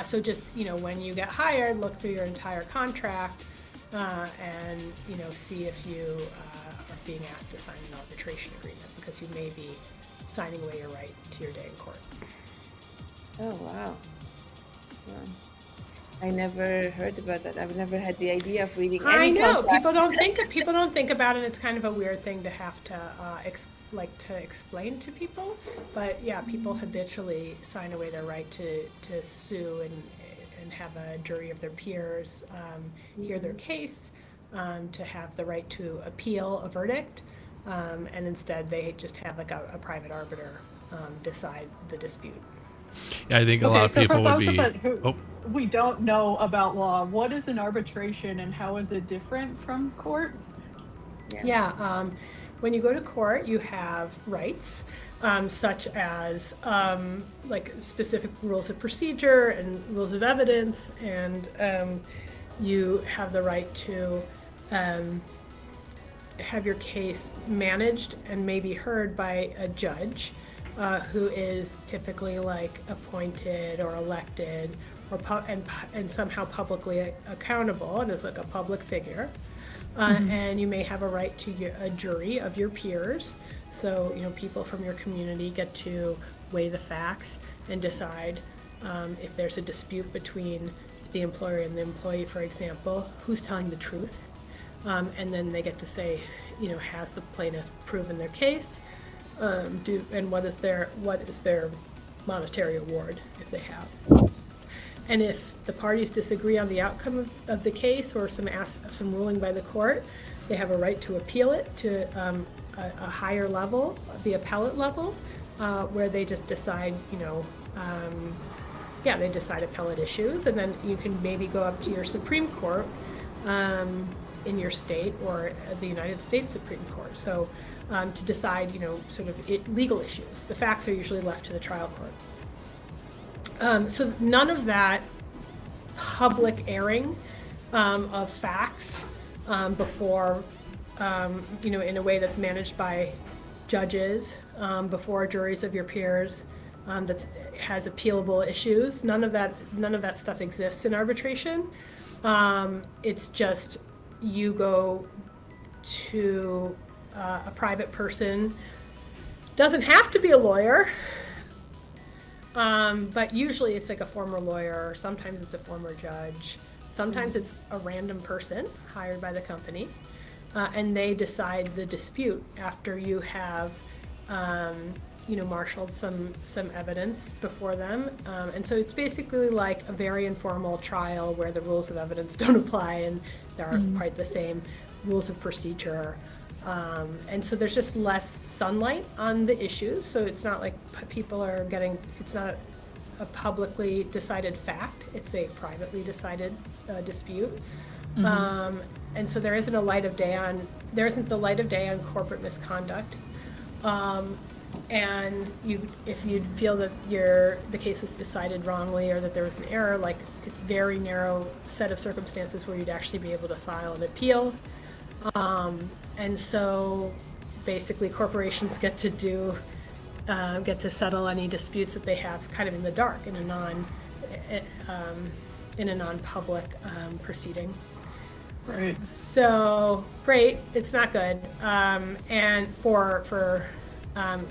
So just, when you get hired, look through your entire contract and, see if you are being asked to sign an arbitration agreement, because you may be signing away your right to your day in court. Oh, wow. I never heard about that. I've never had the idea of reading any I know contract. people don't think about it. It's kind of a weird thing to have to explain to people. But yeah, people habitually sign away their right to sue and have a jury of their peers hear their case, to have the right to appeal a verdict, and instead they just have a private arbiter decide the dispute. Yeah, I think a lot of people would be. We don't know about law. What is an arbitration and how is it different from court? Yeah, when you go to court, you have rights such as specific rules of procedure and rules of evidence, and you have the right to have your case managed and maybe heard by a judge who is typically appointed or elected or and somehow publicly accountable and is a public figure. And you may have a right to a jury of your peers. So, people from your community get to weigh the facts and decide if there's a dispute between the employer and the employee, for example, who's telling the truth. And then they get to say, has the plaintiff proven their case? And what is their monetary award if they have? And if the parties disagree on the outcome of the case or some ruling by the court, they have a right to appeal it to a higher level, the appellate level, where they just decide, they decide appellate issues, and then you can maybe go up to your Supreme Court in your state or the United States Supreme Court. So to decide, legal issues. The facts are usually left to the trial court. So none of that public airing of facts before, in a way that's managed by judges, before juries of your peers, that has appealable issues. None of that stuff exists in arbitration. It's just you go to a private person. Doesn't have to be a lawyer. But usually it's like a former lawyer, or sometimes it's a former judge. Sometimes it's a random person hired by the company, and they decide the dispute after you have, marshaled some evidence before them. And so it's basically like a very informal trial where the rules of evidence don't apply and there aren't quite the same rules of procedure. And so there's just less sunlight on the issues. So it's not like people are it's not a publicly decided fact. It's a privately decided dispute. And so there isn't the light of day on corporate misconduct. And if you feel that the case was decided wrongly or that there was an error, like it's very narrow set of circumstances where you'd actually be able to file an appeal. And so basically corporations get to settle any disputes that they have kind of in the dark in a non-public proceeding. Right. So great, it's not good. And for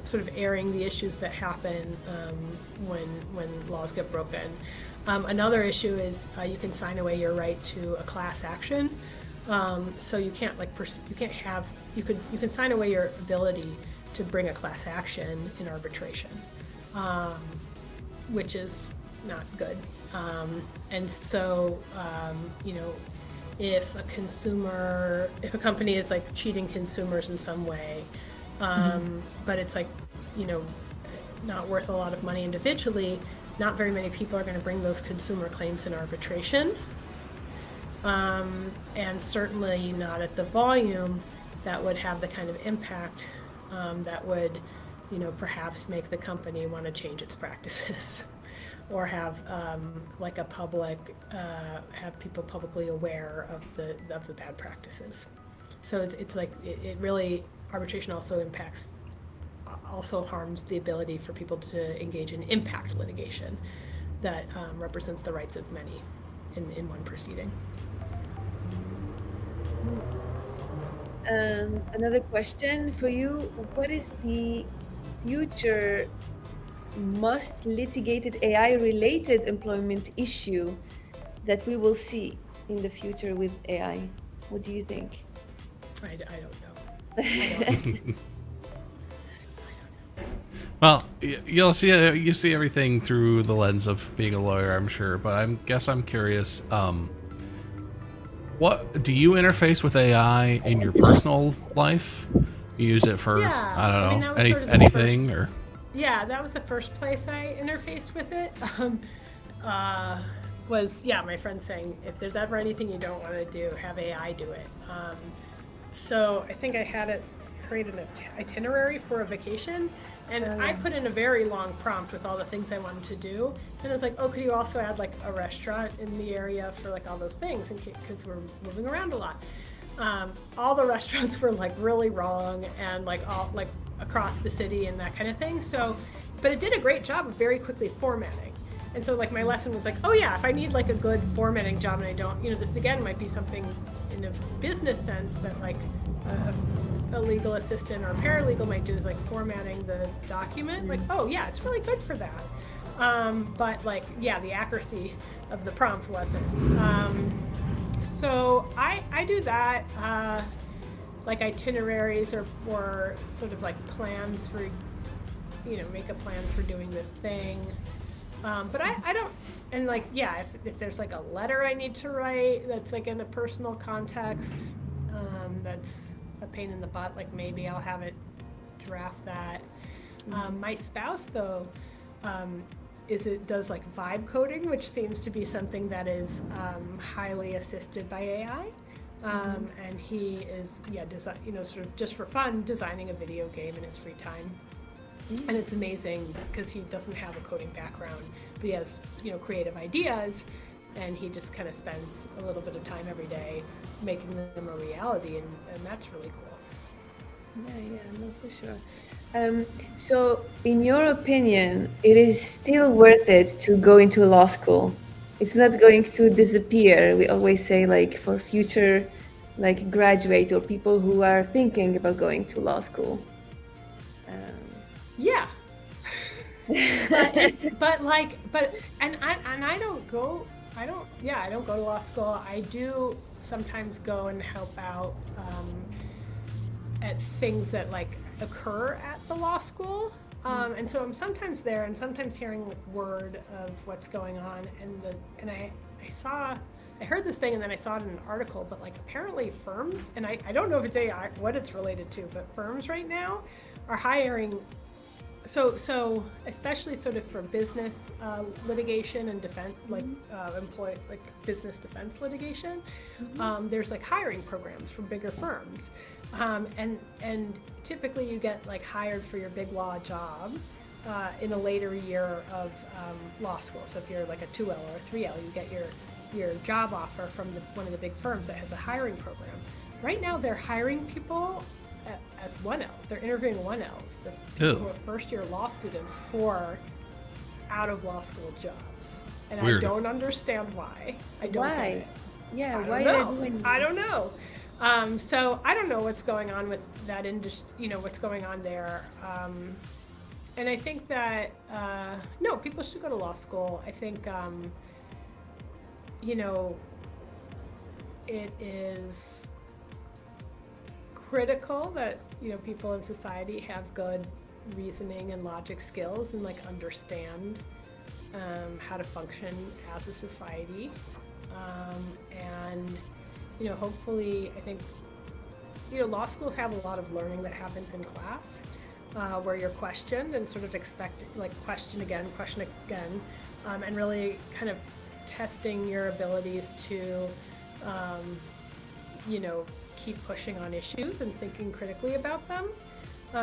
sort of airing the issues that happen when laws get broken. Another issue is you can sign away your right to a class action. So you can't you can sign away your ability to bring a class action in arbitration, which is not good. And so, if a company is like cheating consumers in some way, but it's like, not worth a lot of money individually, not very many people are going to bring those consumer claims in arbitration. And certainly not at the volume that would have the kind of impact that would, perhaps make the company want to change its practices or have like a have people publicly aware of the bad practices. So it's like it really, arbitration also harms the ability for people to engage in impact litigation that represents the rights of many in one proceeding. Another question for you. What is the future most litigated AI-related employment issue that we will see in the future with AI? What do you think? I don't know. Well, you see everything through the lens of being a lawyer, I'm sure, but I'm curious. What do you interface with AI in your personal life? You use it for anything or? Yeah, that was the first place I interfaced with it. My friend saying, if there's ever anything you don't want to do, have AI do it. So I think I had it create an itinerary for a vacation, and I put in a very long prompt with all the things I wanted to do. And I was like, oh, could you also add like a restaurant in the area for like all those things, because we're moving around a lot. All the restaurants were like really wrong and like all like across the city and that kind of thing. So, but it did a great job of very quickly formatting. And so like my lesson was like, oh yeah, if I need like a good formatting job and I don't, this again might be something in a business sense that like a legal assistant or a paralegal might do, is like formatting the document. Like, oh yeah, it's really good for that. But like, yeah, the accuracy of the prompt wasn't. So I do that, like itineraries or sort of like plans for, make a plan for doing this thing. But I don't, and like, yeah, if there's like a letter I need to write that's like in a personal context, that's a pain in the butt, like maybe I'll have it draft that. My spouse though, does like vibe coding, which seems to be something that is highly assisted by AI. And he is, sort of just for fun, designing a video game in his free time. And it's amazing because he doesn't have a coding background, but he has, creative ideas, and he just kind of spends a little bit of time every day making them a reality, and that's really cool. Yeah, no, for sure. So, in your opinion, it is still worth it to go into law school? It's not going to disappear. We always say, like, for future, like, graduate or people who are thinking about going to law school. Yeah. I don't go to law school. I do sometimes go and help out at things that like occur at the law school. And so I'm sometimes there and sometimes hearing word of what's going on, and I heard this thing and then I saw it in an article, but like apparently firms, and I don't know if it's AI, what it's related to, but firms right now are hiring. So especially sort of for business litigation and defense, like business defense litigation, there's like hiring programs for bigger firms, and typically you get like hired for your big law job in a later year of law school. So if you're like a 2L or a 3L, you get your job offer from one of the big firms that has a hiring program. Right now, they're hiring people as 1Ls. They're interviewing 1Ls, the people who are first-year law students, for out-of-law school jobs. And weird. I don't understand why. I don't get it. Yeah, why are they doing that? I don't know. So I don't know what's going on with that industry, what's going on there. And I think that, no, people should go to law school. I think, it is critical that people in society have good reasoning and logic skills and like understand how to function as a society, and hopefully I think law schools have a lot of learning that happens in class, where you're questioned and sort of question again, and really kind of testing your abilities to keep pushing on issues and thinking critically about them.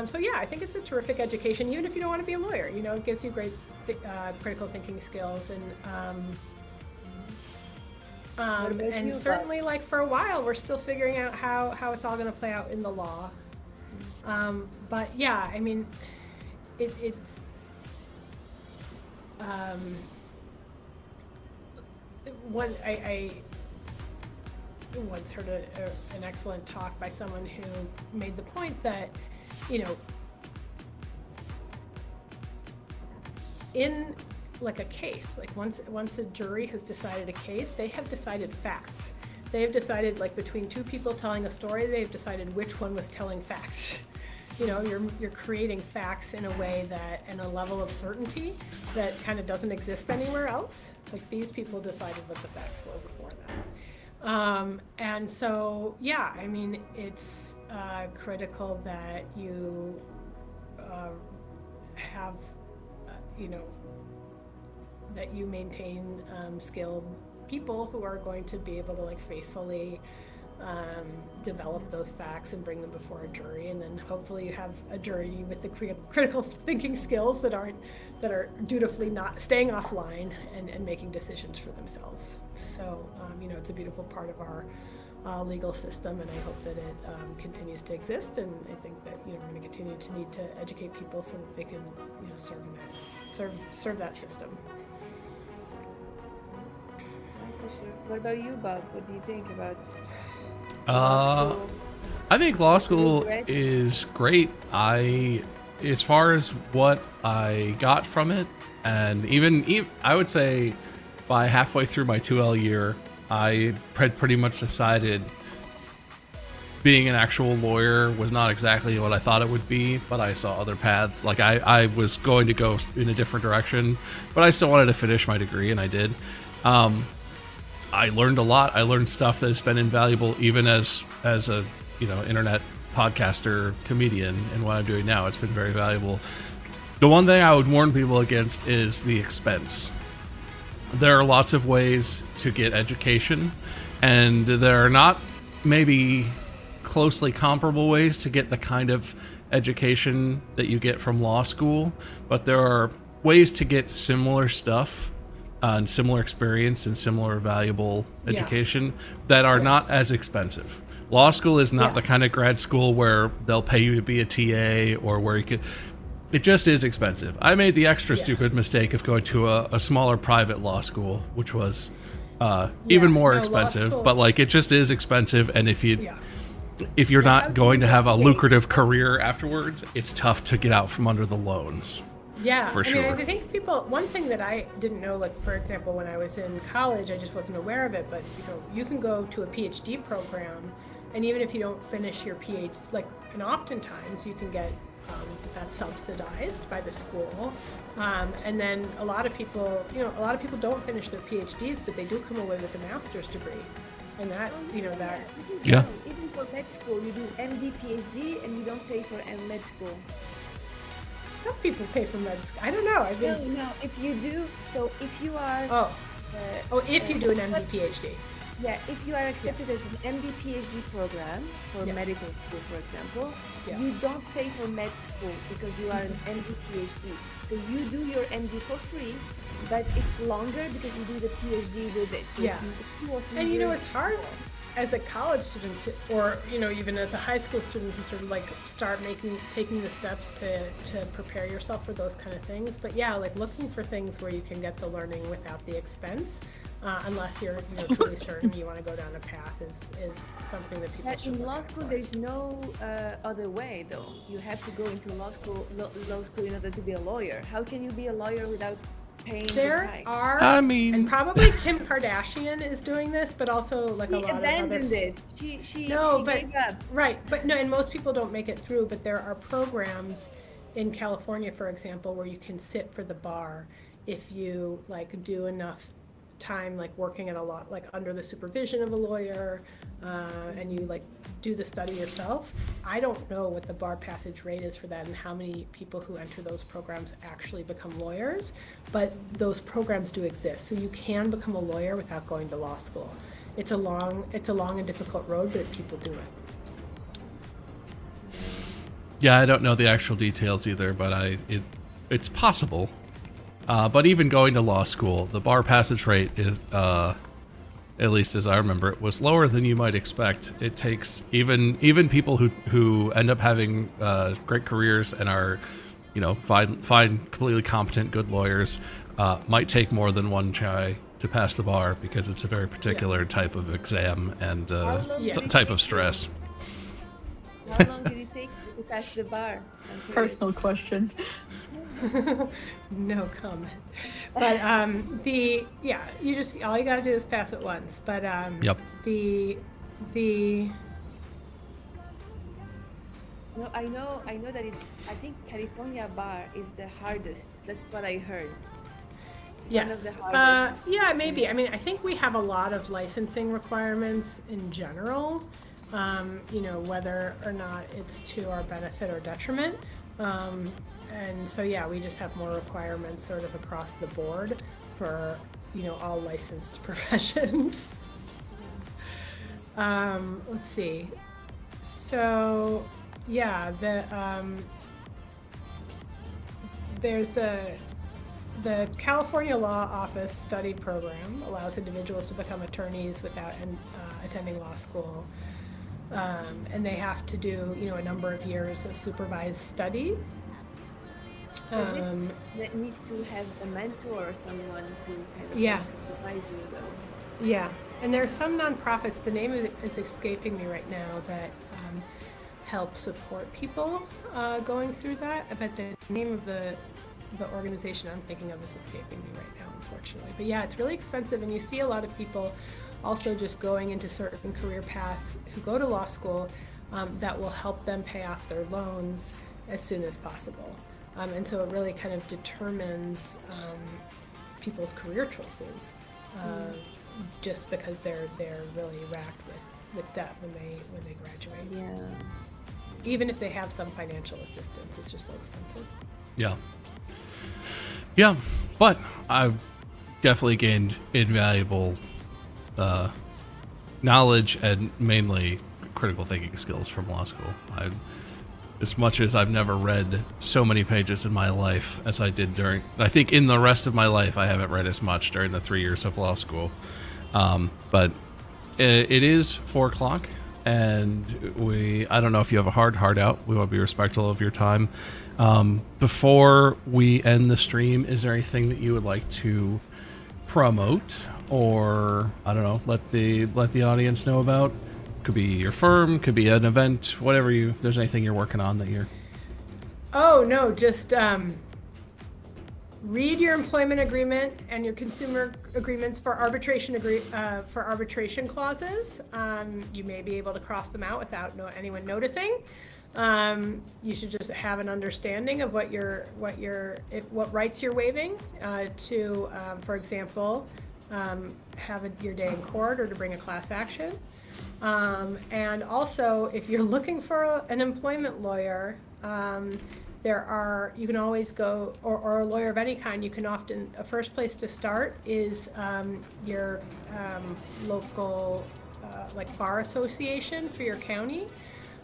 So yeah, I think it's a terrific education, even if you don't want to be a lawyer. It gives you great critical thinking skills, and certainly like for a while we're still figuring out how it's all going to play out in the law. But yeah, I mean, it's I once heard an excellent talk by someone who made the point that, in like a case, like once a jury has decided a case, they have decided facts. They have decided, like between two people telling a story, they've decided which one was telling facts. You're creating facts in a way that, and a level of certainty that kind of doesn't exist anywhere else. It's like these people decided what the facts were before that. And so, yeah, I mean, it's critical that you have, that you maintain skilled people who are going to be able to like faithfully develop those facts and bring them before a jury, and then hopefully you have a jury with the critical thinking skills that are dutifully not staying offline and making decisions for themselves. So it's a beautiful part of our legal system, and I hope that it continues to exist. And I think that we're going to continue to need to educate people so that they can serve that system. For sure. What about you, Bob? What do you think about? I think law school is great. As far as what I got from it, and even I would say by halfway through my 2L year, I had pretty much decided being an actual lawyer was not exactly what I thought it would be, but I saw other paths. Like I was going to go in a different direction, but I still wanted to finish my degree, and I did. I learned a lot. I learned stuff that has been invaluable, even as a internet podcaster, comedian, and what I'm doing now. It's been very valuable. The one thing I would warn people against is the expense. There are lots of ways to get education, and there are not maybe closely comparable ways to get the kind of education that you get from law school, but there are ways to get similar stuff and similar experience and similar valuable education that are not as expensive. Law school is not the kind of grad school where they'll pay you to be a TA or where you could. It just is expensive. I made the extra stupid mistake of going to a smaller private law school, which was even more expensive. But like, it just is expensive, and if you're not going to have a lucrative career afterwards, it's tough to get out from under the loans. Yeah, for sure. I think one thing that I didn't know, like for example, when I was in college, I just wasn't aware of it, but you can go to a PhD program, and even if you don't finish your PhD, and oftentimes you can get that subsidized by the school, and then a lot of people don't finish their PhDs, but they do come away with a master's degree, and that Even for med school, you do MD, PhD, and you don't pay for med school. Some people pay for med school. I don't know. No. If you do, so if you are. If you do an MD, PhD. Yeah, if you are accepted as an MD, PhD program for medical school, for example, you don't pay for med school because you are an MD, PhD. So you do your MD for free, but it's longer because you do the PhD with it. So and it's hard as a college student or even as a high school student to sort of start taking the steps to prepare yourself for those kind of things. But looking for things where you can get the learning without the expense, unless you're truly certain you want to go down a path, is something that people should in law school, there's no other way though. You have to go into law school in order to be a lawyer. How can you be a lawyer without paying there the are, and probably Kim Kardashian is doing this, but also a lot of other. She abandoned it. She gave up. Right, but no, and most people don't make it through. But there are programs in California, for example, where you can sit for the bar if you do enough time working at a law, under the supervision of a lawyer, and you do the study yourself. I don't know what the bar passage rate is for that and how many people who enter those programs actually become lawyers, but those programs do exist, so you can become a lawyer without going to law school. It's a long and difficult road, but people do it. Yeah, I don't know the actual details either, but it's possible. But even going to law school, the bar passage rate is, at least as I remember, it was lower than you might expect. It takes even people who end up having great careers and are, fine, completely competent, good lawyers, might take more than one try to pass the bar because it's a very particular type of exam and type of stress. How long did it take to pass the bar? Personal question. No comment. But you just all you gotta do is pass it once. But the No, I know that I think California bar is the hardest. That's what I heard. Yes. One of the hardest. Maybe. I mean, I think we have a lot of licensing requirements in general. Whether or not it's to our benefit or detriment. And so we just have more requirements sort of across the board for all licensed professions. Let's see. So there's the California Law Office Study Program allows individuals to become attorneys without attending law school. And they have to do, a number of years of supervised study. That needs to have a mentor or someone to kind of supervise you though. Yeah, and there are some nonprofits, the name of it is escaping me right now, that help support people going through that. But the name of the organization I'm thinking of is escaping me right now, unfortunately. But it's really expensive, and you see a lot of people also just going into certain career paths who go to law school that will help them pay off their loans as soon as possible. And so it really kind of determines people's career choices, just because they're really racked with debt when they graduate. Yeah. Even if they have some financial assistance, it's just so expensive. Yeah, but I've definitely gained invaluable knowledge and mainly critical thinking skills from law school. As much as I've never read so many pages in my life as I did I think in the rest of my life, I haven't read as much during the 3 years of law school. But it is 4 o'clock, and I don't know if you have a hard out. We want to be respectful of your time. Before we end the stream, is there anything that you would like to promote, or I don't know, let the audience know about? Could be your firm, could be an event, whatever if there's anything you're working on that you're... Oh, no, just read your employment agreement and your consumer agreements for arbitration clauses. You may be able to cross them out without anyone noticing. You should just have an understanding of what rights you're waiving to, for example, have your day in court or to bring a class action. And also, if you're looking for an employment lawyer, you can always go, or a lawyer of any kind, a first place to start is your local bar association for your county.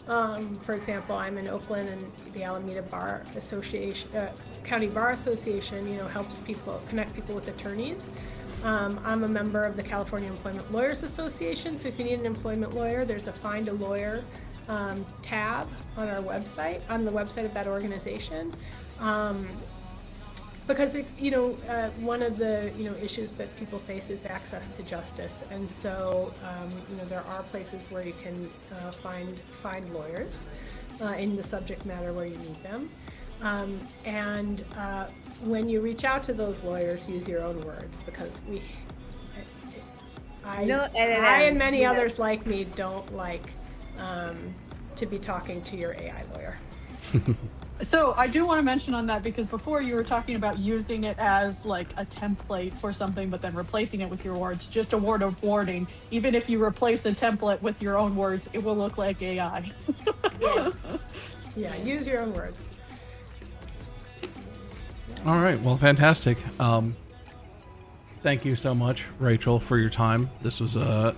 For example, I'm in Oakland, and the Alameda Bar Association, County Bar Association, helps connect people with attorneys. I'm a member of the California Employment Lawyers Association, so if you need an employment lawyer, there's a Find a Lawyer tab on the website of that organization. Because one of the issues that people face is access to justice, and so there are places where you can find lawyers in the subject matter where you need them. And when you reach out to those lawyers, use your own words, because I and many others like me don't like to be talking to your AI lawyer. So I do want to mention on that, because before you were talking about using it as like a template for something, but then replacing it with your words. Just a word of warning: even if you replace a template with your own words, it will look like AI. Yeah, use your own words. All right, well, fantastic. Thank you so much, Rachel, for your time. This was a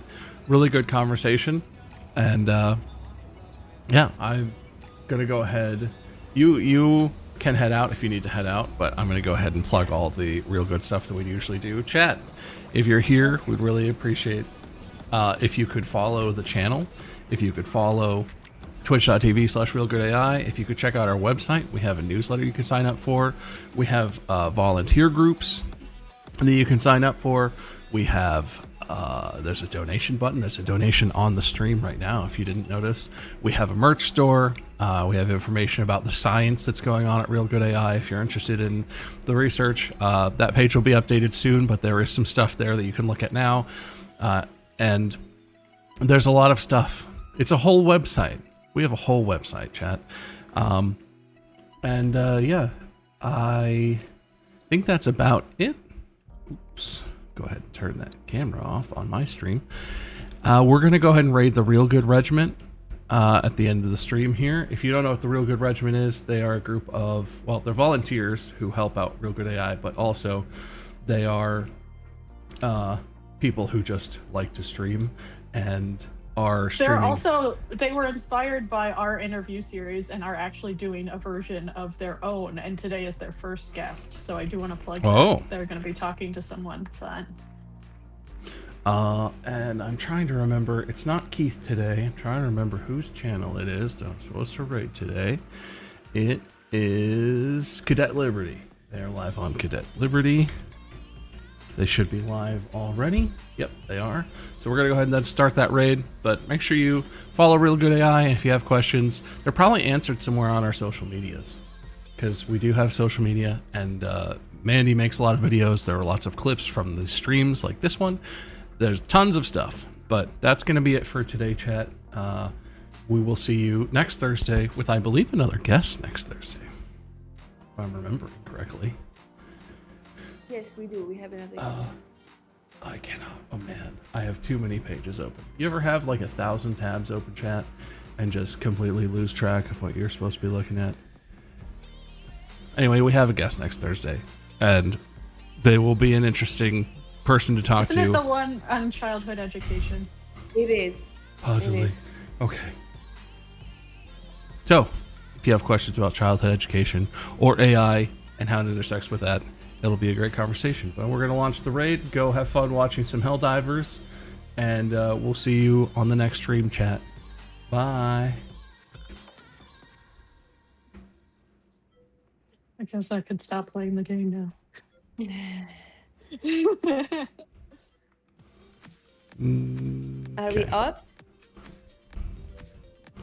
really good conversation, and yeah, I'm gonna go ahead. You can head out if you need to head out, but I'm gonna go ahead and plug all the real good stuff that we usually do. Chat, if you're here, we'd really appreciate if you could follow the channel, if you could follow twitch.tv/realgoodai. If you could check out our website, we have a newsletter you can sign up for. We have volunteer groups that you can sign up for. We have there's a donation button. There's a donation on the stream right now, if you didn't notice. We have a merch store. We have information about the science that's going on at Real Good AI. If you're interested in the research, that page will be updated soon, but there is some stuff there that you can look at now. And there's a lot of stuff. It's a whole website. We have a whole website, chat. Yeah, I think that's about it. Oops. Go ahead and turn that camera off on my stream. We're going to go ahead and raid the Real Good Regiment at the end of the stream here. If you don't know what the Real Good Regiment is, they are a group of, well, they're volunteers who help out Real Good AI, but also they are people who just like to stream and are streaming. They were inspired by our interview series and are actually doing a version of their own, and today is their first guest, so I do want to plug that. They're going to be talking to someone fun. And I'm trying to remember, it's not Keith today. I'm trying to remember whose channel it is that I'm supposed to raid today. It is Cadet Liberty. They're live on Cadet Liberty. They should be live already. Yep, they are. So we're going to go ahead and then start that raid. But make sure you follow Real Good AI. If you have questions, they're probably answered somewhere on our social medias, because we do have social media. And Mandy makes a lot of videos. There are lots of clips from the streams like this one there's tons of stuff. But that's going to be it for today, chat. We will see you next Thursday with, I believe, another guest next Thursday, if I'm remembering correctly. Yes, we do. We have another. I cannot. Oh man, I have too many pages open. You ever have like 1,000 tabs open, chat, and just completely lose track of what you're supposed to be looking at? Anyway, we have a guest next Thursday, and they will be an interesting person to talk Isn't to. it the one on childhood education? It is. Possibly. It is. Okay. So, if you have questions about childhood education or AI and how it intersects with that, it'll be a great conversation. But we're going to launch the raid. Go have fun watching some Helldivers, and we'll see you on the next stream, chat. Bye. I guess I could stop playing the game now. Are we up?